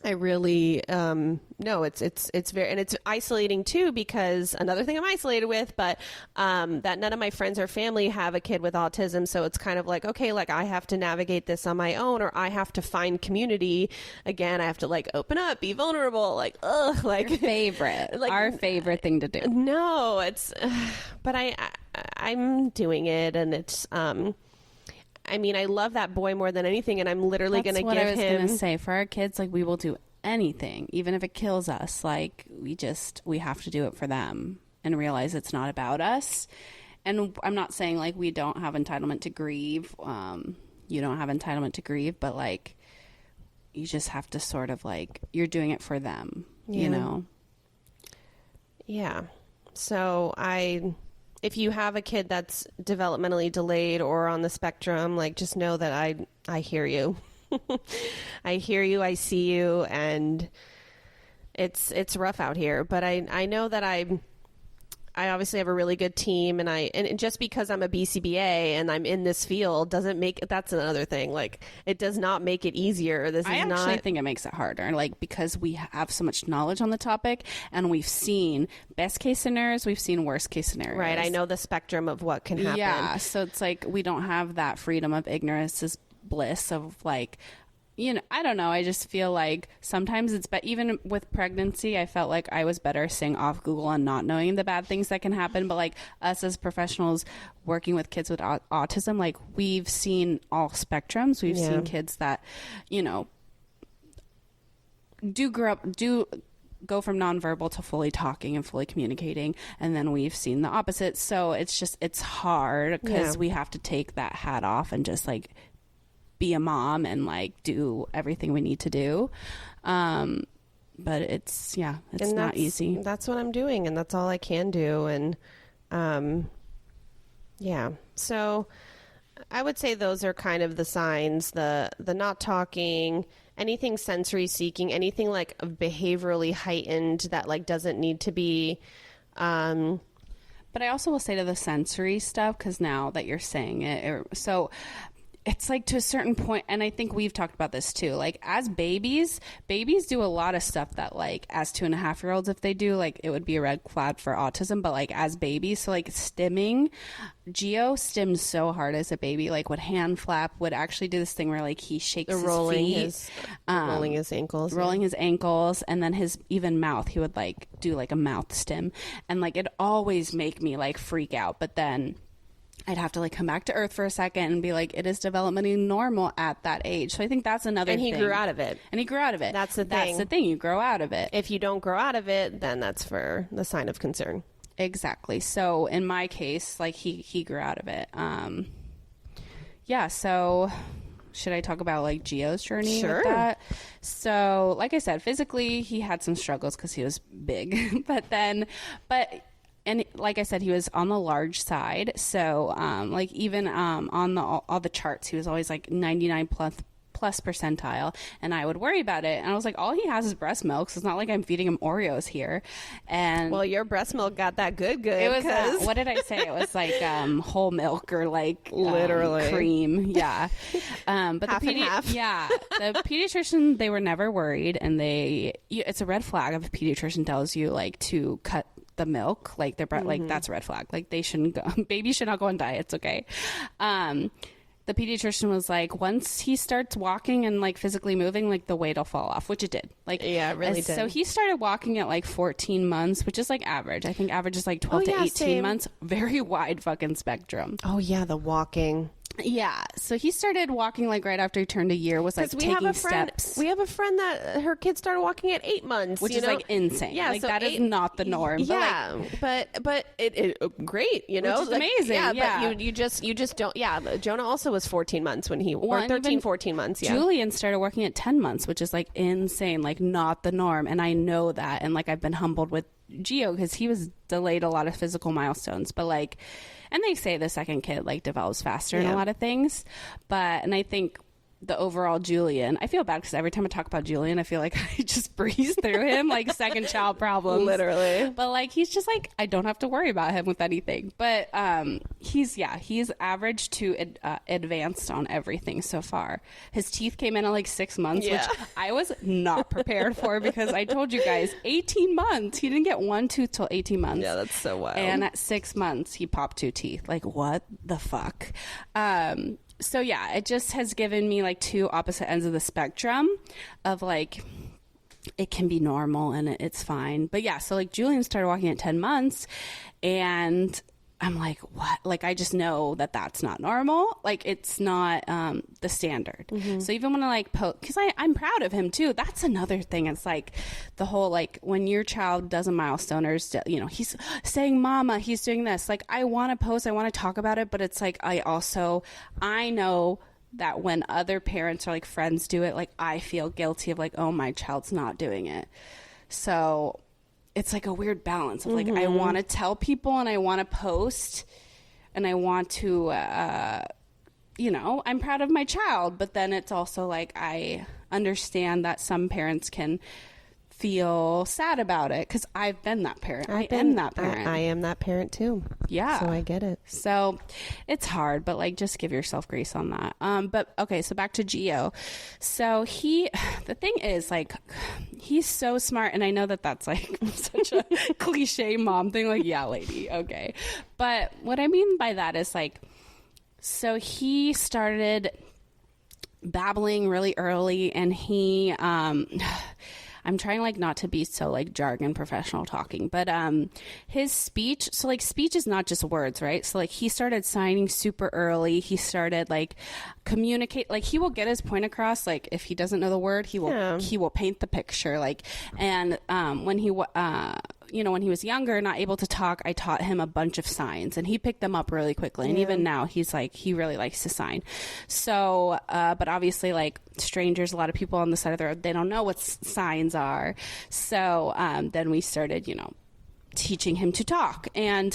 I really, no, it's very, and it's isolating too, because another thing I'm isolated with, but, that none of my friends or family have a kid with autism. So it's kind of like, okay, like, I have to navigate this on my own, or I have to find community again. I have to, like, open up, be vulnerable, like, like your favorite, like, our favorite thing to do. No, it's, but I'm doing it, and it's, I mean, I love that boy more than anything, and I'm literally going to give him... That's what I was going to say. For our kids, like, we will do anything, even if it kills us. Like, we have to do it for them and realize it's not about us. And I'm not saying, like, we don't have entitlement to grieve. You don't have entitlement to grieve, but, like, you just have to sort of, like, you're doing it for them, you know? Yeah. So if you have a kid that's developmentally delayed or on the spectrum, like, just know that I hear you. I hear you, I see you, and it's rough out here. But I know that I obviously have a really good team, and just because I'm a BCBA and I'm in this field doesn't make, that's another thing. Like, it does not make it easier. I actually think it makes it harder, like, because we have so much knowledge on the topic, and we've seen best case scenarios, we've seen worst case scenarios. Right. I know the spectrum of what can happen. Yeah. So it's like, we don't have that freedom of ignorance is bliss of, like, you know, I don't know. I just feel like sometimes even with pregnancy, I felt like I was better staying off Google and not knowing the bad things that can happen. But, like, us as professionals working with kids with autism, like, we've seen all spectrums. We've seen kids that, you know, do go from nonverbal to fully talking and fully communicating. And then we've seen the opposite. So it's hard because we have to take that hat off and just, like, be a mom and, like, do everything we need to do. But it's not easy. That's what I'm doing, and that's all I can do. And so I would say those are kind of the signs, the not talking, anything sensory seeking, anything, like, behaviorally heightened that, like, doesn't need to be. But I also will say to the sensory stuff, because now that you're saying it, so it's like, to a certain point, and I think we've talked about this too, like, as babies do a lot of stuff that, like, as 2.5-year-olds, if they do, like, it would be a red flag for autism. But, like, as babies, so, like, stimming, Gio stimmed so hard as a baby, like, would hand flap, would actually do this thing where, like, he shakes his feet, rolling his ankles, and then his even mouth, he would, like, do, like, a mouth stim, and, like, it always make me, like, freak out. But then I'd have to, like, come back to earth for a second and be like, it is developmentally normal at that age. So I think that's another thing. And he grew out of it. That's the thing. You grow out of it. If you don't grow out of it, then that's for the sign of concern. Exactly. So in my case, like, he grew out of it. So should I talk about like Gio's journey Sure. with that? So, like I said, physically he had some struggles because he was big, and like I said, he was on the large side. So, like even on all the charts, he was always like 99 plus percentile, and I would worry about it. And I was like, all he has is breast milk, so it's not like I'm feeding him Oreos here. And well, your breast milk got that good. It was what did I say? It was like whole milk or like literally cream. Yeah. But half and half. Yeah. The pediatrician, they were never worried, and it's a red flag if a pediatrician tells you like to cut the milk, like their breast, like that's a red flag. Like they shouldn't go. Babies should not go on diets. Okay. The pediatrician was like, once he starts walking and like physically moving, like the weight will fall off, which it did. Like, yeah, it really did. So he started walking at like 14 months, which is like average. I think average is like 12 to 18 same. months. Very wide fucking spectrum. Oh yeah, the walking. Yeah. So he started walking like right after he turned a year, was like taking steps. We have a friend that her kid started walking at 8 months, which is like insane. Yeah. Like so that is not the norm. Yeah. But it great, you know. Which is like, amazing. Yeah. But you just don't. Yeah. Jonah also was 14 months when he, or 13, 14 months. Yeah. Julian started working at 10 months, which is like insane, like not the norm. And I know that. And like I've been humbled with Gio because he was delayed a lot of physical milestones, but like, and they say the second kid like develops faster in a lot of things, and I think the overall Julian, I feel bad because every time I talk about Julian, I feel like I just breeze through him like second child problems, literally. But like he's just like, I don't have to worry about him with anything. But he's average to advanced on everything so far. His teeth came in at like 6 months, which I was not prepared for because I told you guys 18 months. He didn't get one tooth till 18 months. Yeah, that's so wild. And at 6 months, he popped 2 teeth. Like what the fuck? So yeah, it just has given me like two opposite ends of the spectrum of like, it can be normal and it's fine. But yeah, so like Julian started walking at 10 months and I'm like, what? Like, I just know that that's not normal. Like, it's not the standard. Mm-hmm. So even when I like because I'm proud of him too. That's another thing. It's like the whole, like when your child does a milestone or, you know, he's saying mama, he's doing this. Like, I want to post, I want to talk about it. But it's like, I know that when other parents or like friends do it, like I feel guilty of like, oh, my child's not doing it. So it's like a weird balance of like, I want to tell people and I want to post and I want to, you know, I'm proud of my child. But then it's also like, I understand that some parents can feel sad about it because I've been that parent. I am that parent. I am that parent too. Yeah. So I get it. So it's hard, but like just give yourself grace on that. But okay, so back to Gio. So the thing is like, he's so smart. And I know that that's like such a cliche mom thing. Like, yeah, lady. Okay. But what I mean by that is like, so he started babbling really early and he, I'm trying like not to be so like jargon professional talking, but his speech, so like speech is not just words, right? So like he started signing super early. He started like communicate, like he will get his point across. Like if he doesn't know the word, he will paint the picture. Like, and when he when he was younger, not able to talk, I taught him a bunch of signs and he picked them up really quickly. And even now he's like, he really likes to sign. So, but obviously like strangers, a lot of people on the side of the road, they don't know what signs are. So, then we started, you know, teaching him to talk. And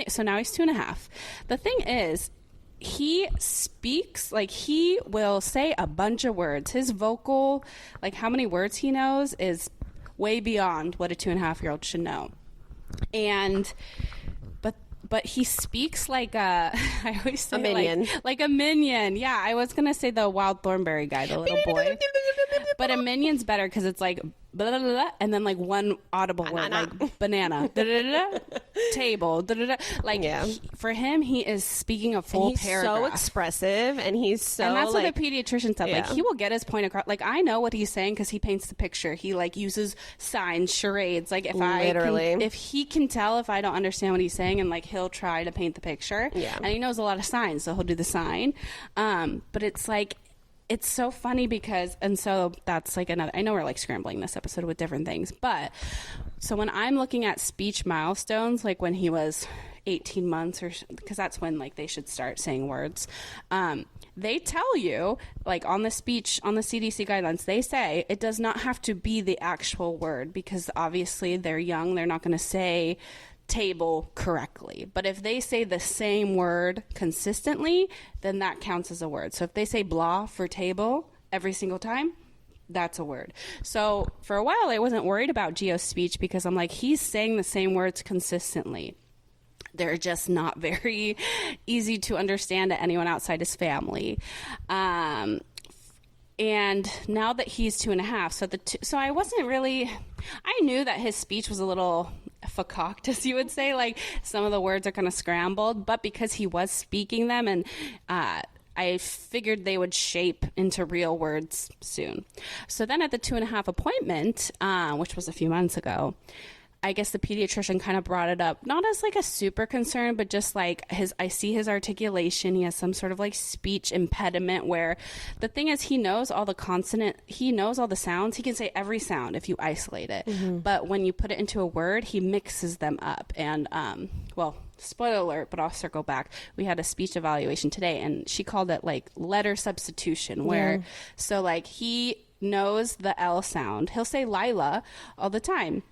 so now he's 2.5. The thing is, he speaks, like he will say a bunch of words. His vocal, like how many words he knows is way beyond what a 2.5-year-old should know. And but he speaks like I always say a minion. Like a minion. Yeah, I was gonna say the Wild Thornberry guy, the little boy. But a minion's better because it's like blah, blah, blah, and then like one audible word, like banana, da, da, da, da, table, da, da, da. Like for him, he is speaking a full paragraph. So expressive, and he's so. And that's what the pediatrician said. Like he will get his point across. Like I know what he's saying because he paints the picture. He like uses signs, charades. Like if he can tell if I don't understand what he's saying, and like he'll try to paint the picture. Yeah, and he knows a lot of signs, so he'll do the sign. But it's like. It's so funny because, and so that's like another, I know we're like scrambling this episode with different things, but so when I'm looking at speech milestones, like when he was 18 months, or because that's when like they should start saying words. They tell you, like on the CDC guidelines, they say it does not have to be the actual word, because obviously they're young. They're not going to say table correctly. But if they say the same word consistently, then that counts as a word. So if they say blah for table every single time, that's a word. So for a while, I wasn't worried about Gio's speech, because I'm like, he's saying the same words consistently. They're just not very easy to understand to anyone outside his family. And now that he's 2.5, so I wasn't really, I knew that his speech was a little fakaked, as you would say, like some of the words are kind of scrambled, but because he was speaking them, and I figured they would shape into real words soon. So then at the 2.5 appointment, which was a few months ago, I guess the pediatrician kind of brought it up, not as like a super concern, but just like I see his articulation. He has some sort of like speech impediment, where the thing is, he knows all the sounds. He can say every sound if you isolate it. Mm-hmm. But when you put it into a word, he mixes them up. And, well, spoiler alert, but I'll circle back. We had a speech evaluation today, and she called it like letter substitution, where, so like he knows the L sound. He'll say Lila all the time.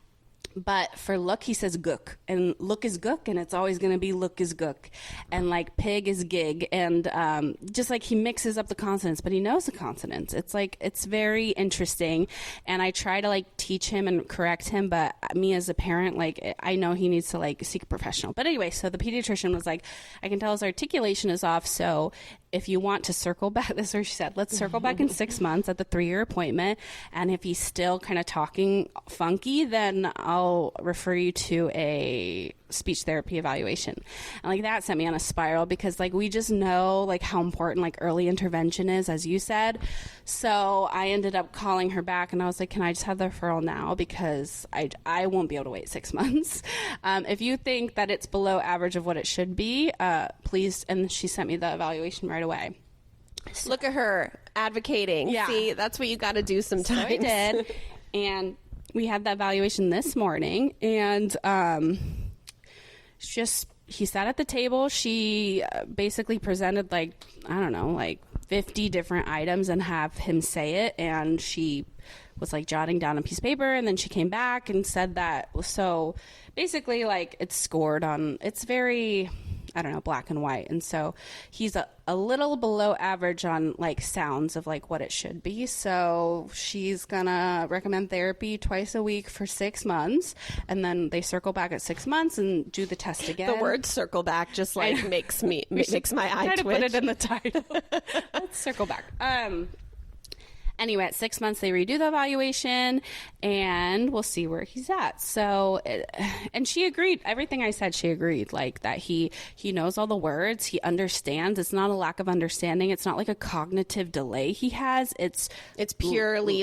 But for look, he says gook, and look is gook, and it's always going to be look is gook, and like pig is gig, and just like he mixes up the consonants, but he knows the consonants. It's like, it's very interesting, and I try to like teach him and correct him, but me as a parent, like I know he needs to like seek a professional. But anyway, so the pediatrician was like, I can tell his articulation is off, so if you want to circle back, this is what she said, let's circle back in 6 months at the 3-year appointment, and if he's still kind of talking funky, then I'll refer you to a speech therapy evaluation. And like that sent me on a spiral, because like we just know like how important like early intervention is, as you said. So I ended up calling her back, and I was like, can I just have the referral now, because I won't be able to wait 6 months. If you think that it's below average of what it should be, please. And she sent me the evaluation right away. Look at her advocating. Yeah. See, that's what you got to do sometimes. So I did. And we had that evaluation this morning, and he sat at the table. She basically presented like, I don't know, like 50 different items and have him say it, and she was like jotting down a piece of paper, and then she came back and said that. So basically like it's scored on, it's very, I don't know, black and white. And so he's a little below average on like sounds of like what it should be. So she's gonna recommend therapy twice a week for 6 months, and then they circle back at 6 months and do the test again. The word circle back just like makes my eye twitch. Try to put it in the title. Let's circle back. Anyway, at 6 months, they redo the evaluation, and we'll see where he's at. So, and she agreed. Everything I said, she agreed. Like that he knows all the words. He understands. It's not a lack of understanding. It's not like a cognitive delay he has. It's purely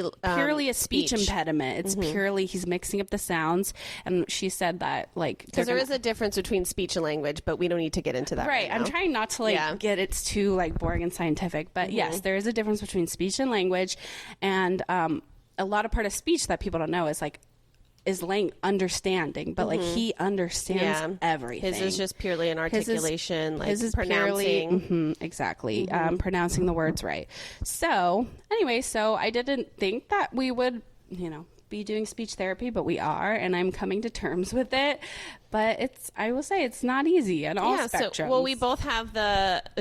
a speech impediment. It's purely, he's mixing up the sounds. And she said that, like, because there is a difference between speech and language, but we don't need to get into that right now. I'm trying not to like get it's too like boring and scientific, but yes, there is a difference between speech and language. And a lot of part of speech that people don't know is like understanding, but like he understands everything. His is just purely an articulation, his is pronouncing. Exactly. Pronouncing the words right. So anyway, so I didn't think that we would, be doing speech therapy, but we are, and I'm coming to terms with it. But I will say it's not easy on all spectrums. So, we both have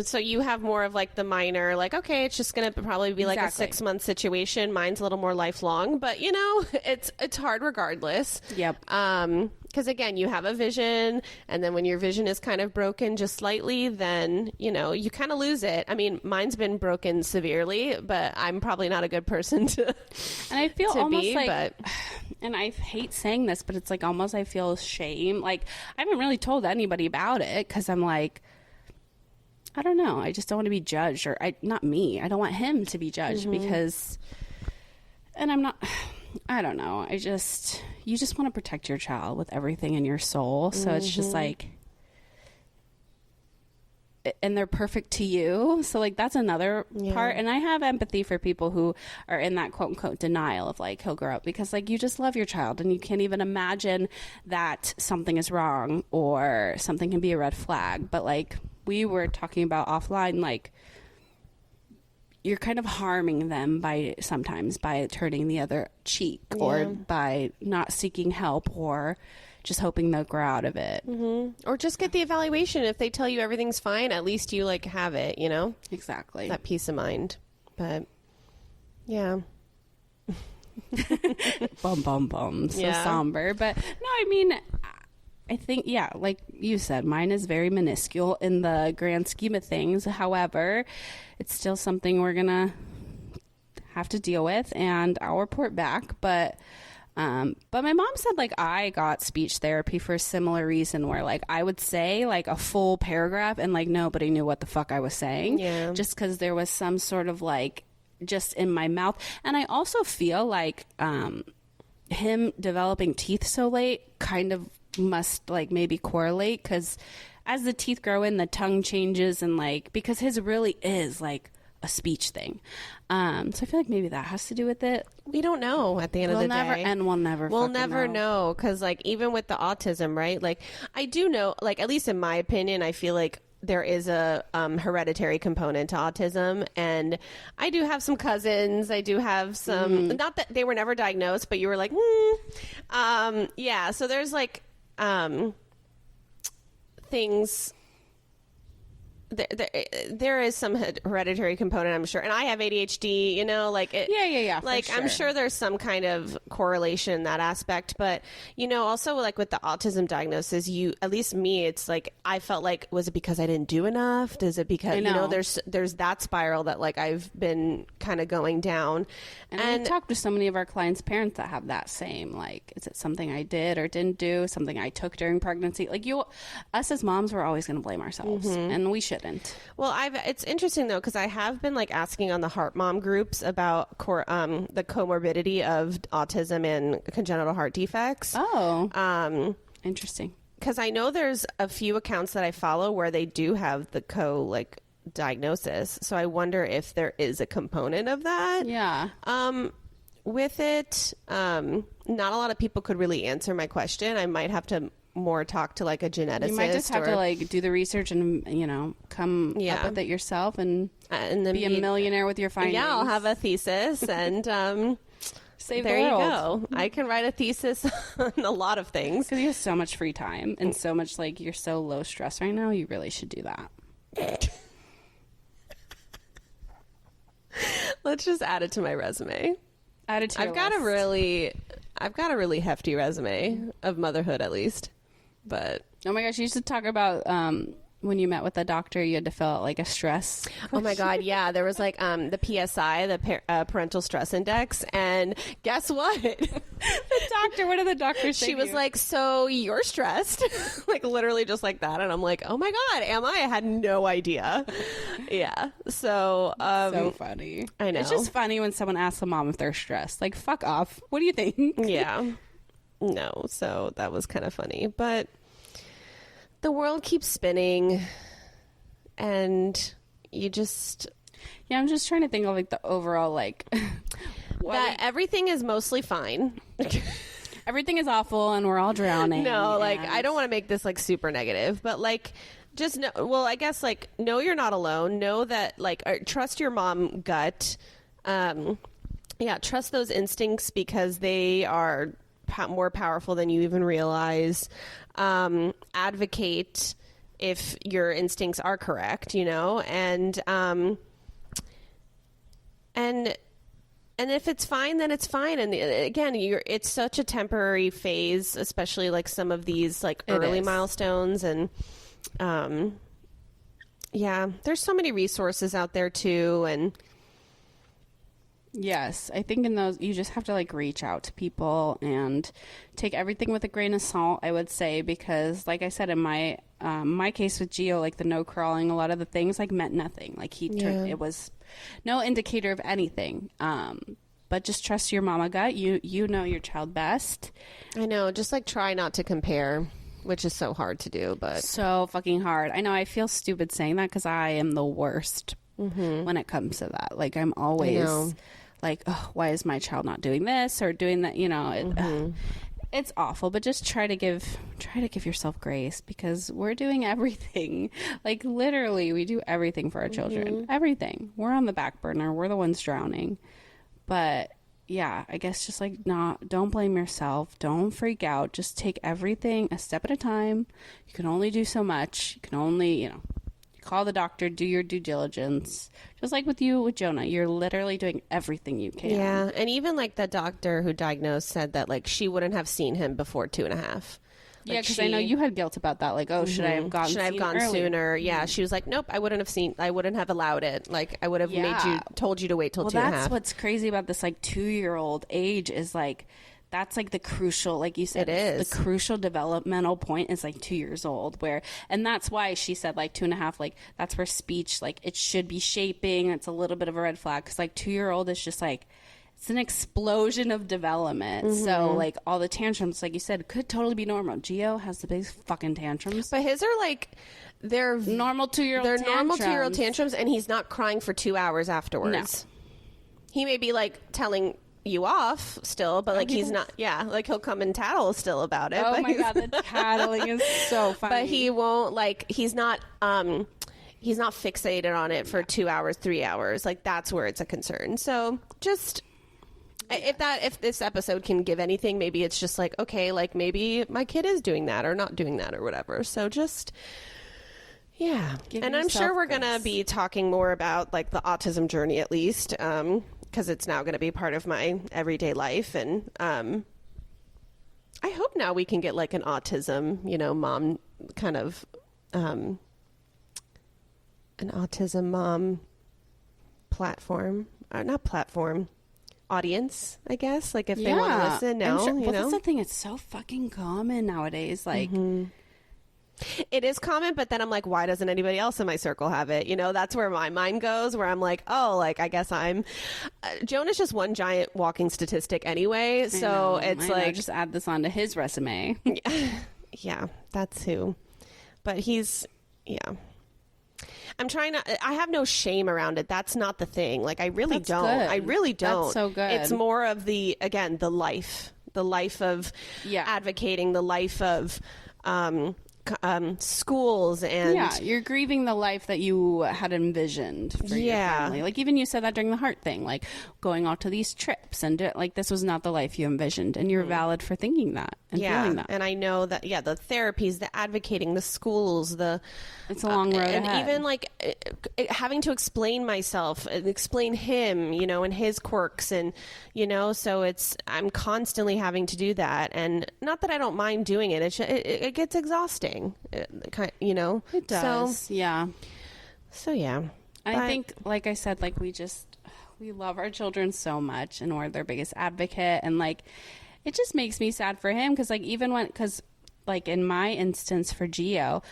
so you have more of like the minor, like, okay, it's just going to probably be like a 6 month situation. Mine's a little more lifelong, but it's hard regardless. Yep. Because again, you have a vision, and then when your vision is kind of broken just slightly, then, you kind of lose it. I mean, mine's been broken severely, but I'm probably not a good person to And I feel almost and I hate saying this, but it's like almost I feel shame. Like, I haven't really told anybody about it because I'm like, I don't know. I just don't want to be judged, or not me. I don't want him to be judged because, and I'm not, I don't know. You just want to protect your child with everything in your soul. So it's just like, and they're perfect to you. So like that's another part. And I have empathy for people who are in that quote unquote denial of like he'll grow up, because like you just love your child and you can't even imagine that something is wrong or something can be a red flag. But like we were talking about offline, like you're kind of harming them by turning the other cheek or by not seeking help or just hoping they'll grow out of it. Or just get the evaluation. If they tell you everything's fine, at least you like have it, you know? Exactly. That peace of mind. But yeah. Bum. So somber. But no, I mean, I think, like you said, mine is very minuscule in the grand scheme of things. However, it's still something we're going to have to deal with, and I'll report back. But my mom said like I got speech therapy for a similar reason, where like I would say like a full paragraph and like nobody knew what the fuck I was saying, just because there was some sort of like just in my mouth. And I also feel like him developing teeth so late kind of must like maybe correlate, because as the teeth grow in, the tongue changes, and like because his really is like a speech thing. So I feel like maybe that has to do with it. We don't know at the end of the day. We'll never know. Because like even with the autism, right? Like I do know, like at least in my opinion, I feel like there is a hereditary component to autism, and I do have some cousins. I do have some, not that they were never diagnosed, but you were like, So there's like things. There is some hereditary component, I'm sure, and I have ADHD. You know, like it, Like sure. I'm sure there's some kind of correlation in that aspect, but you know, also like with the autism diagnosis, at least me, it's like I felt like, was it because I didn't do enough? Is it because you know there's that spiral that like I've been kind of going down, and I've talked to so many of our clients' parents that have that same like, is it something I did or didn't do, something I took during pregnancy? Like us as moms, we're always going to blame ourselves, and we should. Well, it's interesting though, because I have been like asking on the Heart Mom groups about the comorbidity of autism and congenital heart defects. Oh, interesting. Because I know there's a few accounts that I follow where they do have the diagnosis. So I wonder if there is a component of that. Yeah. With it, not a lot of people could really answer my question. I might have to more talk to like a geneticist. You might just have to like do the research and come up with it yourself and then be a millionaire with your findings. Yeah, I'll have a thesis and save there the world. You go. I can write a thesis on a lot of things because you have so much free time and so much like you're so low stress right now. You really should do that. Let's just add it to my resume. Add it to your I've got a really hefty resume of motherhood, at least. But oh my gosh, you should talk about when you met with the doctor, you had to fill out like a stress. Oh my God, yeah, there was like the PSI, the parental stress index, and guess what? What did the doctor say? She was like, "So you're stressed," like literally just like that, and I'm like, "Oh my God, am I?" I had no idea. Yeah, so so funny. I know. It's just funny when someone asks a mom if they're stressed. Like, fuck off. What do you think? Yeah. No, so that was kind of funny, but the world keeps spinning and you just... Yeah, I'm just trying to think of like the overall like... that everything is mostly fine. Everything is awful and we're all drowning. No, like I don't want to make this like super negative, but like just know, well, I guess like know you're not alone. Know that like trust your mom gut. Trust those instincts because they are more powerful than you even realize. Advocate if your instincts are correct, you know, and if it's fine, then it's fine. And again, it's such a temporary phase, especially like some of these like early milestones. And there's so many resources out there too. And yes, I think in those, you just have to like reach out to people and take everything with a grain of salt, I would say, because like I said, in my case with Gio, like the no crawling, a lot of the things like meant nothing. Like it was no indicator of anything. But just trust your mama gut. You know your child best. I know. Just like try not to compare. which is so hard to do, but so fucking hard. I know I feel stupid saying that because I am the worst when it comes to that. Like I'm always like, oh, why is my child not doing this or doing that? You know, it's awful, but just try to give yourself grace because we're doing everything. Like literally we do everything for our children. Everything. We're on the back burner. We're the ones drowning. But yeah, I guess just like don't blame yourself. Don't freak out. Just take everything a step at a time. You can only do so much. You can only, call the doctor, do your due diligence. Just like with Jonah, you're literally doing everything you can. Yeah, and even like the doctor who diagnosed said that like she wouldn't have seen him before 2.5. Yeah, because I know you had guilt about that. Like, oh, should I have gone sooner? Yeah, she was like, nope, I wouldn't have allowed it. Like, I would have told you to wait till 2.5. That's what's crazy about this like 2-year-old age is like, that's like the crucial, like you said, it is. The crucial developmental point is like 2 years old and that's why she said like 2.5, like that's where speech, like it should be shaping. It's a little bit of a red flag because like 2-year-old is just like, it's an explosion of development. So like all the tantrums, like you said, could totally be normal. Gio has the biggest fucking tantrums. But his are like, they're normal 2-year-old tantrums. They're normal 2-year-old tantrums and he's not crying for 2 hours afterwards. No. He may be like telling you off still, but like he's not, like he'll come and tattle still about it. Oh my God, the tattling is so funny. But he won't like, he's not fixated on it for 2 hours, 3 hours. Like that's where it's a concern. So just, if this episode can give anything, maybe it's just like, okay, like maybe my kid is doing that or not doing that or whatever. So just, and I'm sure we're going to be talking more about like the autism journey at least, because it's now going to be part of my everyday life. And I hope now we can get like an autism, mom kind of, an autism mom audience, I guess. Like if they want to listen now, sure. That's the thing. It's so fucking common nowadays. Like, it is common, but then I'm like, why doesn't anybody else in my circle have it? That's where my mind goes, where I'm like, oh, like, I guess Jonah's just one giant walking statistic anyway. So it's like, just add this onto his resume. Yeah, that's who. But he's, I'm trying to, I have no shame around it. That's not the thing. Like, I really don't. Good. I really don't. That's so good. It's more of the life of advocating, the life of, schools and you're grieving the life that you had envisioned for your family. Like even you said that during the heart thing, like going out to these trips and like this was not the life you envisioned, and you're valid for thinking that and feeling that. And I know that the therapies, the advocating, the schools, it's a long road and ahead. even like having to explain myself and explain him, and his quirks, and so I'm constantly having to do that, and not that I don't mind doing it. It gets exhausting. It does. So I think, like I said, like we love our children so much, and we're their biggest advocate, and like it just makes me sad for him because like in my instance for Gio,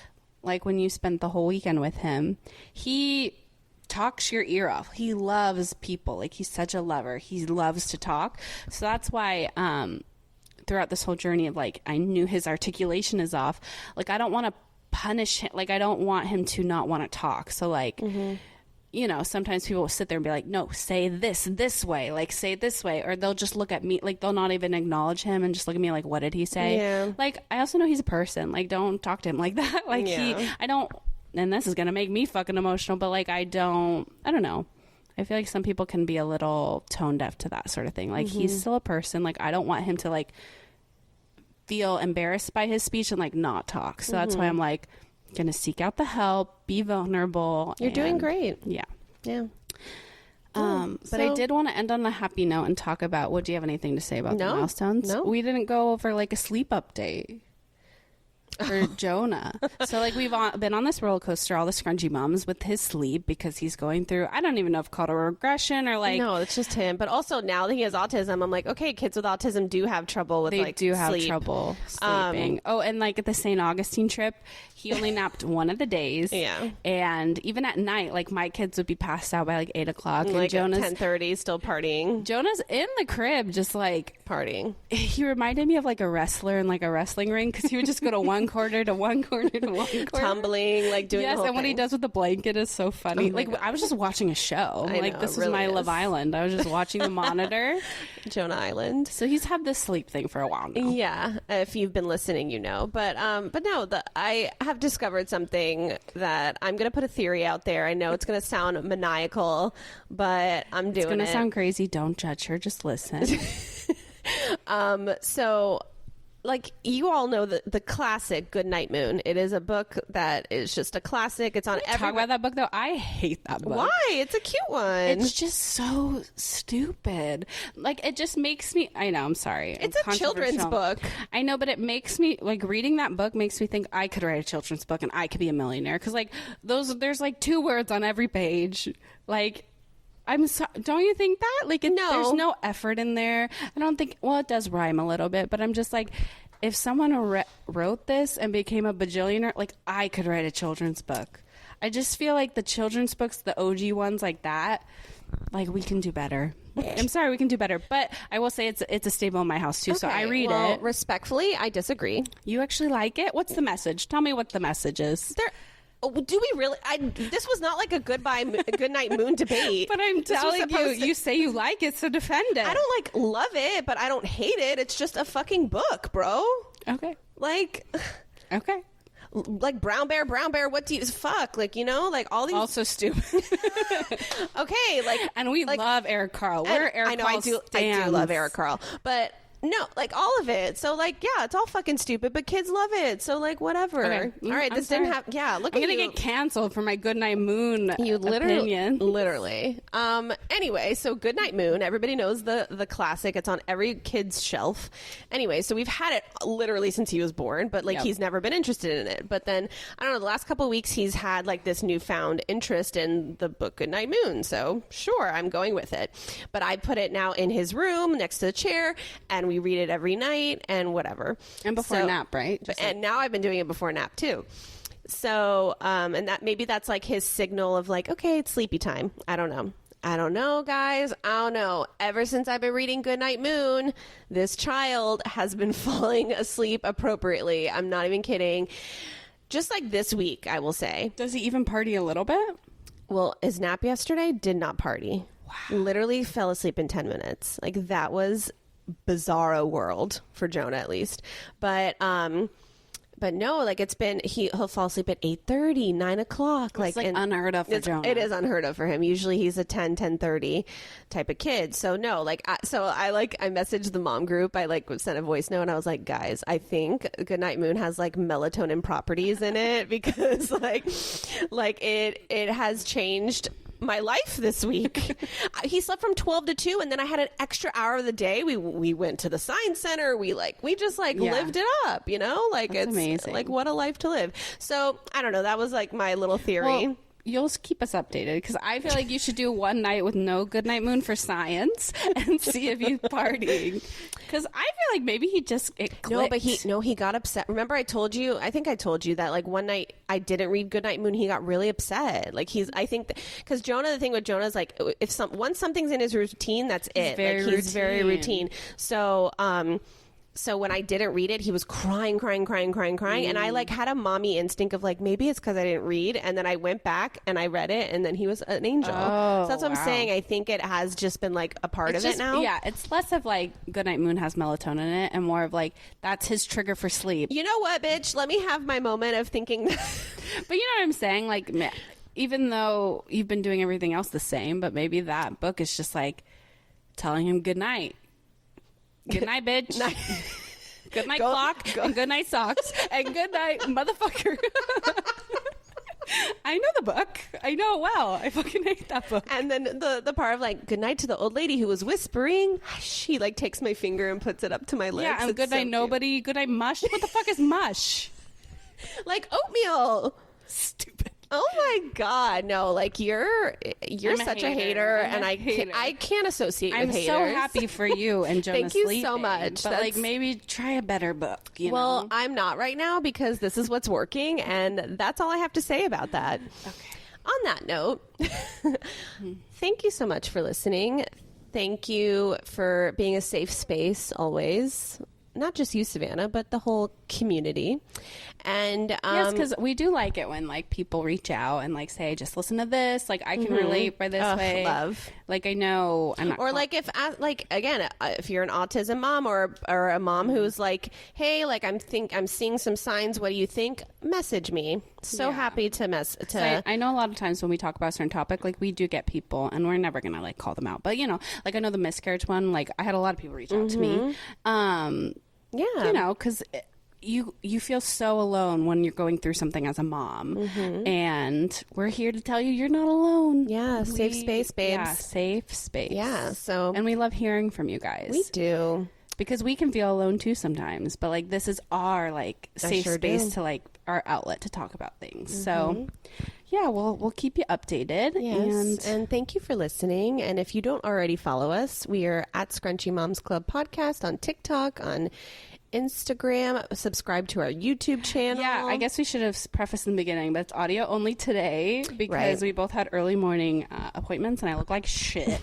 like when you spent the whole weekend with him, he talks your ear off. He loves people. Like he's such a lover. He loves to talk. So that's why throughout this whole journey of like, I knew his articulation is off. Like, I don't want to punish him. Like, I don't want him to not want to talk. So like, sometimes people will sit there and be like, no, say this way, like say it this way. Or they'll just look at me, like they'll not even acknowledge him and just look at me like, what did he say? Yeah. Like, I also know he's a person. Like, don't talk to him like that. Like and this is going to make me fucking emotional, but like, I don't know. I feel like some people can be a little tone deaf to that sort of thing. Like he's still a person. Like I don't want him to like feel embarrassed by his speech and like not talk. So that's why I'm like gonna seek out the help, be vulnerable. You're doing great. Yeah. But I did want to end on a happy note and talk about, do you have anything to say about the milestones? No. We didn't go over like a sleep update for Jonah. So like we've been on this roller coaster, all the Scrunchy moms, with his sleep because he's going through, I don't even know if called a regression or like, no, it's just him. But also now that he has autism, I'm like, okay, kids with autism do have trouble with they do have sleep. trouble sleeping. And like at the St. Augustine trip, he only napped one of the days. And even at night, like my kids would be passed out by like 8 o'clock, and like Jonah's 10:30 still partying. Jonah's in the crib just like partying. He reminded me of like a wrestler in like a wrestling ring, because he would just go to one corner to one corner to one corner. Tumbling, like doing the whole and what he thing. does with the blanket is so funny. Oh my like, God. I was just watching a show. I Like, know, this it was really my is. Love Island. I was just watching the monitor. Jonah Island. So he's had this sleep thing for a while now. Yeah, if you've been listening, you know. But no, I have discovered something that I'm going to put a theory out there. I know it's going to sound maniacal, but I'm doing it. It's going to sound crazy. Don't judge her. Just listen. So, like, you all know the classic Goodnight Moon. It is a book that is just a classic. It's on every... Talk about that book, though. I hate that book. Why? It's a cute one. It's just so stupid. Like, it just makes me... I know, I'm sorry. It's a children's book. I know, but it makes me... Like, reading that book makes me think I could write a children's book and I could be a millionaire. Because, like, there's, like, 2 words on every page. Like... don't you think that? Like, No. There's no effort in there. I don't think, well, it does rhyme a little bit, but I'm just like, if someone wrote this and became a bajillionaire, like, I could write a children's book. I just feel like the children's books, the OG ones like that, like, we can do better. I'm sorry, we can do better. But I will say it's a staple in my house, too, so I read it. Respectfully, I disagree. You actually like it? What's the message? Tell me what the message is. Do we really? This was not like a Goodnight Moon debate. But I'm telling you, you say you like it, so defend it. I don't love it, but I don't hate it. It's just a fucking book, bro. Okay. Like, okay. Like brown bear, what do you fuck? Like, you know, like all these. Also stupid. Okay, like, and we love Eric Carle. We're Eric Carle I do love Eric Carle, but. No, like all of it. So like, yeah, it's all fucking stupid, but kids love it. So like, whatever. Okay. All right, this didn't have. Yeah, look I'm at gonna you. get canceled for my Goodnight Moon. You opinion. literally. Anyway, so Goodnight Moon. Everybody knows the classic. It's on every kid's shelf. Anyway, so we've had it literally since he was born, but like he's never been interested in it. But then I don't know. The last couple of weeks, he's had like this newfound interest in the book Goodnight Moon. So sure, I'm going with it. But I put it now in his room next to the chair, and we read it every night and whatever. And before nap, right? And now I've been doing it before nap too. So, and that maybe that's like his signal of like, okay, it's sleepy time. I don't know, guys. I don't know. Ever since I've been reading Goodnight Moon, this child has been falling asleep appropriately. I'm not even kidding. Just like this week, I will say. Does he even party a little bit? Well, his nap yesterday did not party. Wow. Literally fell asleep in 10 minutes. Like, that was bizarro world for Jonah, at least. But no, like it's been, he'll fall asleep at 8:30, 9 o'clock. It's like unheard of for Jonah. It is unheard of for him. Usually he's a 10:30 type of kid. So no, like, I messaged the mom group. I like sent a voice note and I was like, guys, I think Goodnight Moon has like melatonin properties in it because like it has changed my life this week. He slept from 12 to 2 and then I had an extra hour of the day. We went to the science center. We just lived it up, you know? Like, that's it's amazing. Like, what a life to live. So I don't know. That was like my little theory. Well, you'll keep us updated because I feel like you should do one night with no Goodnight Moon for science and see if he's partying. Because I feel like maybe he just clicked. He got upset. Remember, I told you that like one night I didn't read Goodnight Moon. He got really upset. Like because Jonah, the thing with Jonah is like once something's in his routine, that's it. He's very routine. So when I didn't read it, he was crying. And I like had a mommy instinct of like, maybe it's because I didn't read. And then I went back and I read it and then he was an angel. So that's what I'm saying. I think it has just been like a part of it now. Yeah. It's less of like Goodnight Moon has melatonin in it and more of like, that's his trigger for sleep. You know what, bitch? Let me have my moment of thinking. But you know what I'm saying? Like, even though you've been doing everything else the same, but maybe that book is just like telling him good night. Good night, bitch. Good night, clock. And good night, socks. And good night, motherfucker. I know the book. I know it well. I fucking hate that book. And then the part of like, good night to the old lady who was whispering. She like takes my finger and puts it up to my lips. Yeah, and good night, nobody. Good night, mush. What the fuck is mush? Like oatmeal. Stupid. Oh my God. No, like you're such a hater and I can't associate with haters. I'm so happy for you and Jonah Thank you sleeping, so much. But like maybe try a better book, you know? I'm not right now because this is what's working and that's all I have to say about that. Okay. On that note, thank you so much for listening. Thank you for being a safe space always. not just you, Savannah, but the whole community. And yes, because we do like it when like people reach out and like say, just listen to this. Like I can relate by this way. Love. Like I know I'm not. Or like if you're an autism mom or a mom who's like, hey, like I'm seeing some signs. What do you think? Message me. So happy to So I know a lot of times when we talk about a certain topic, like we do get people, and we're never gonna like call them out. But you know, like I know the miscarriage one. Like I had a lot of people reach out to me. You know, because you feel so alone when you're going through something as a mom, and we're here to tell you you're not alone. Yeah, safe space, babes. Yeah, safe space. Yeah, so and we love hearing from you guys. We do, because we can feel alone too sometimes. But like this is our like safe space to like our outlet to talk about things. So yeah, we'll keep you updated. Yes. And thank you for listening. And if you don't already follow us, we are at Scrunchy Moms Club Podcast on TikTok, on Instagram. Subscribe to our YouTube channel. Yeah, I guess we should have prefaced in the beginning, but it's audio only today because we both had early morning appointments and I look like shit.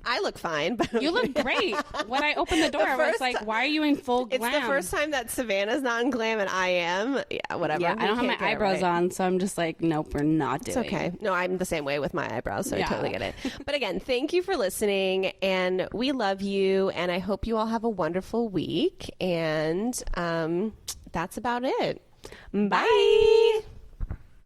I look fine, but you look great. When I opened the door, I was like, "Why are you in full glam?" It's the first time that Savannah's not in glam and I am. Yeah, whatever. Yeah, I don't have my eyebrows on, so I'm just like, "Nope, we're not doing." It's okay. No, I'm the same way with my eyebrows, so I totally get it. But again, thank you for listening, and we love you, and I hope you all have a wonderful week. And that's about it. Bye.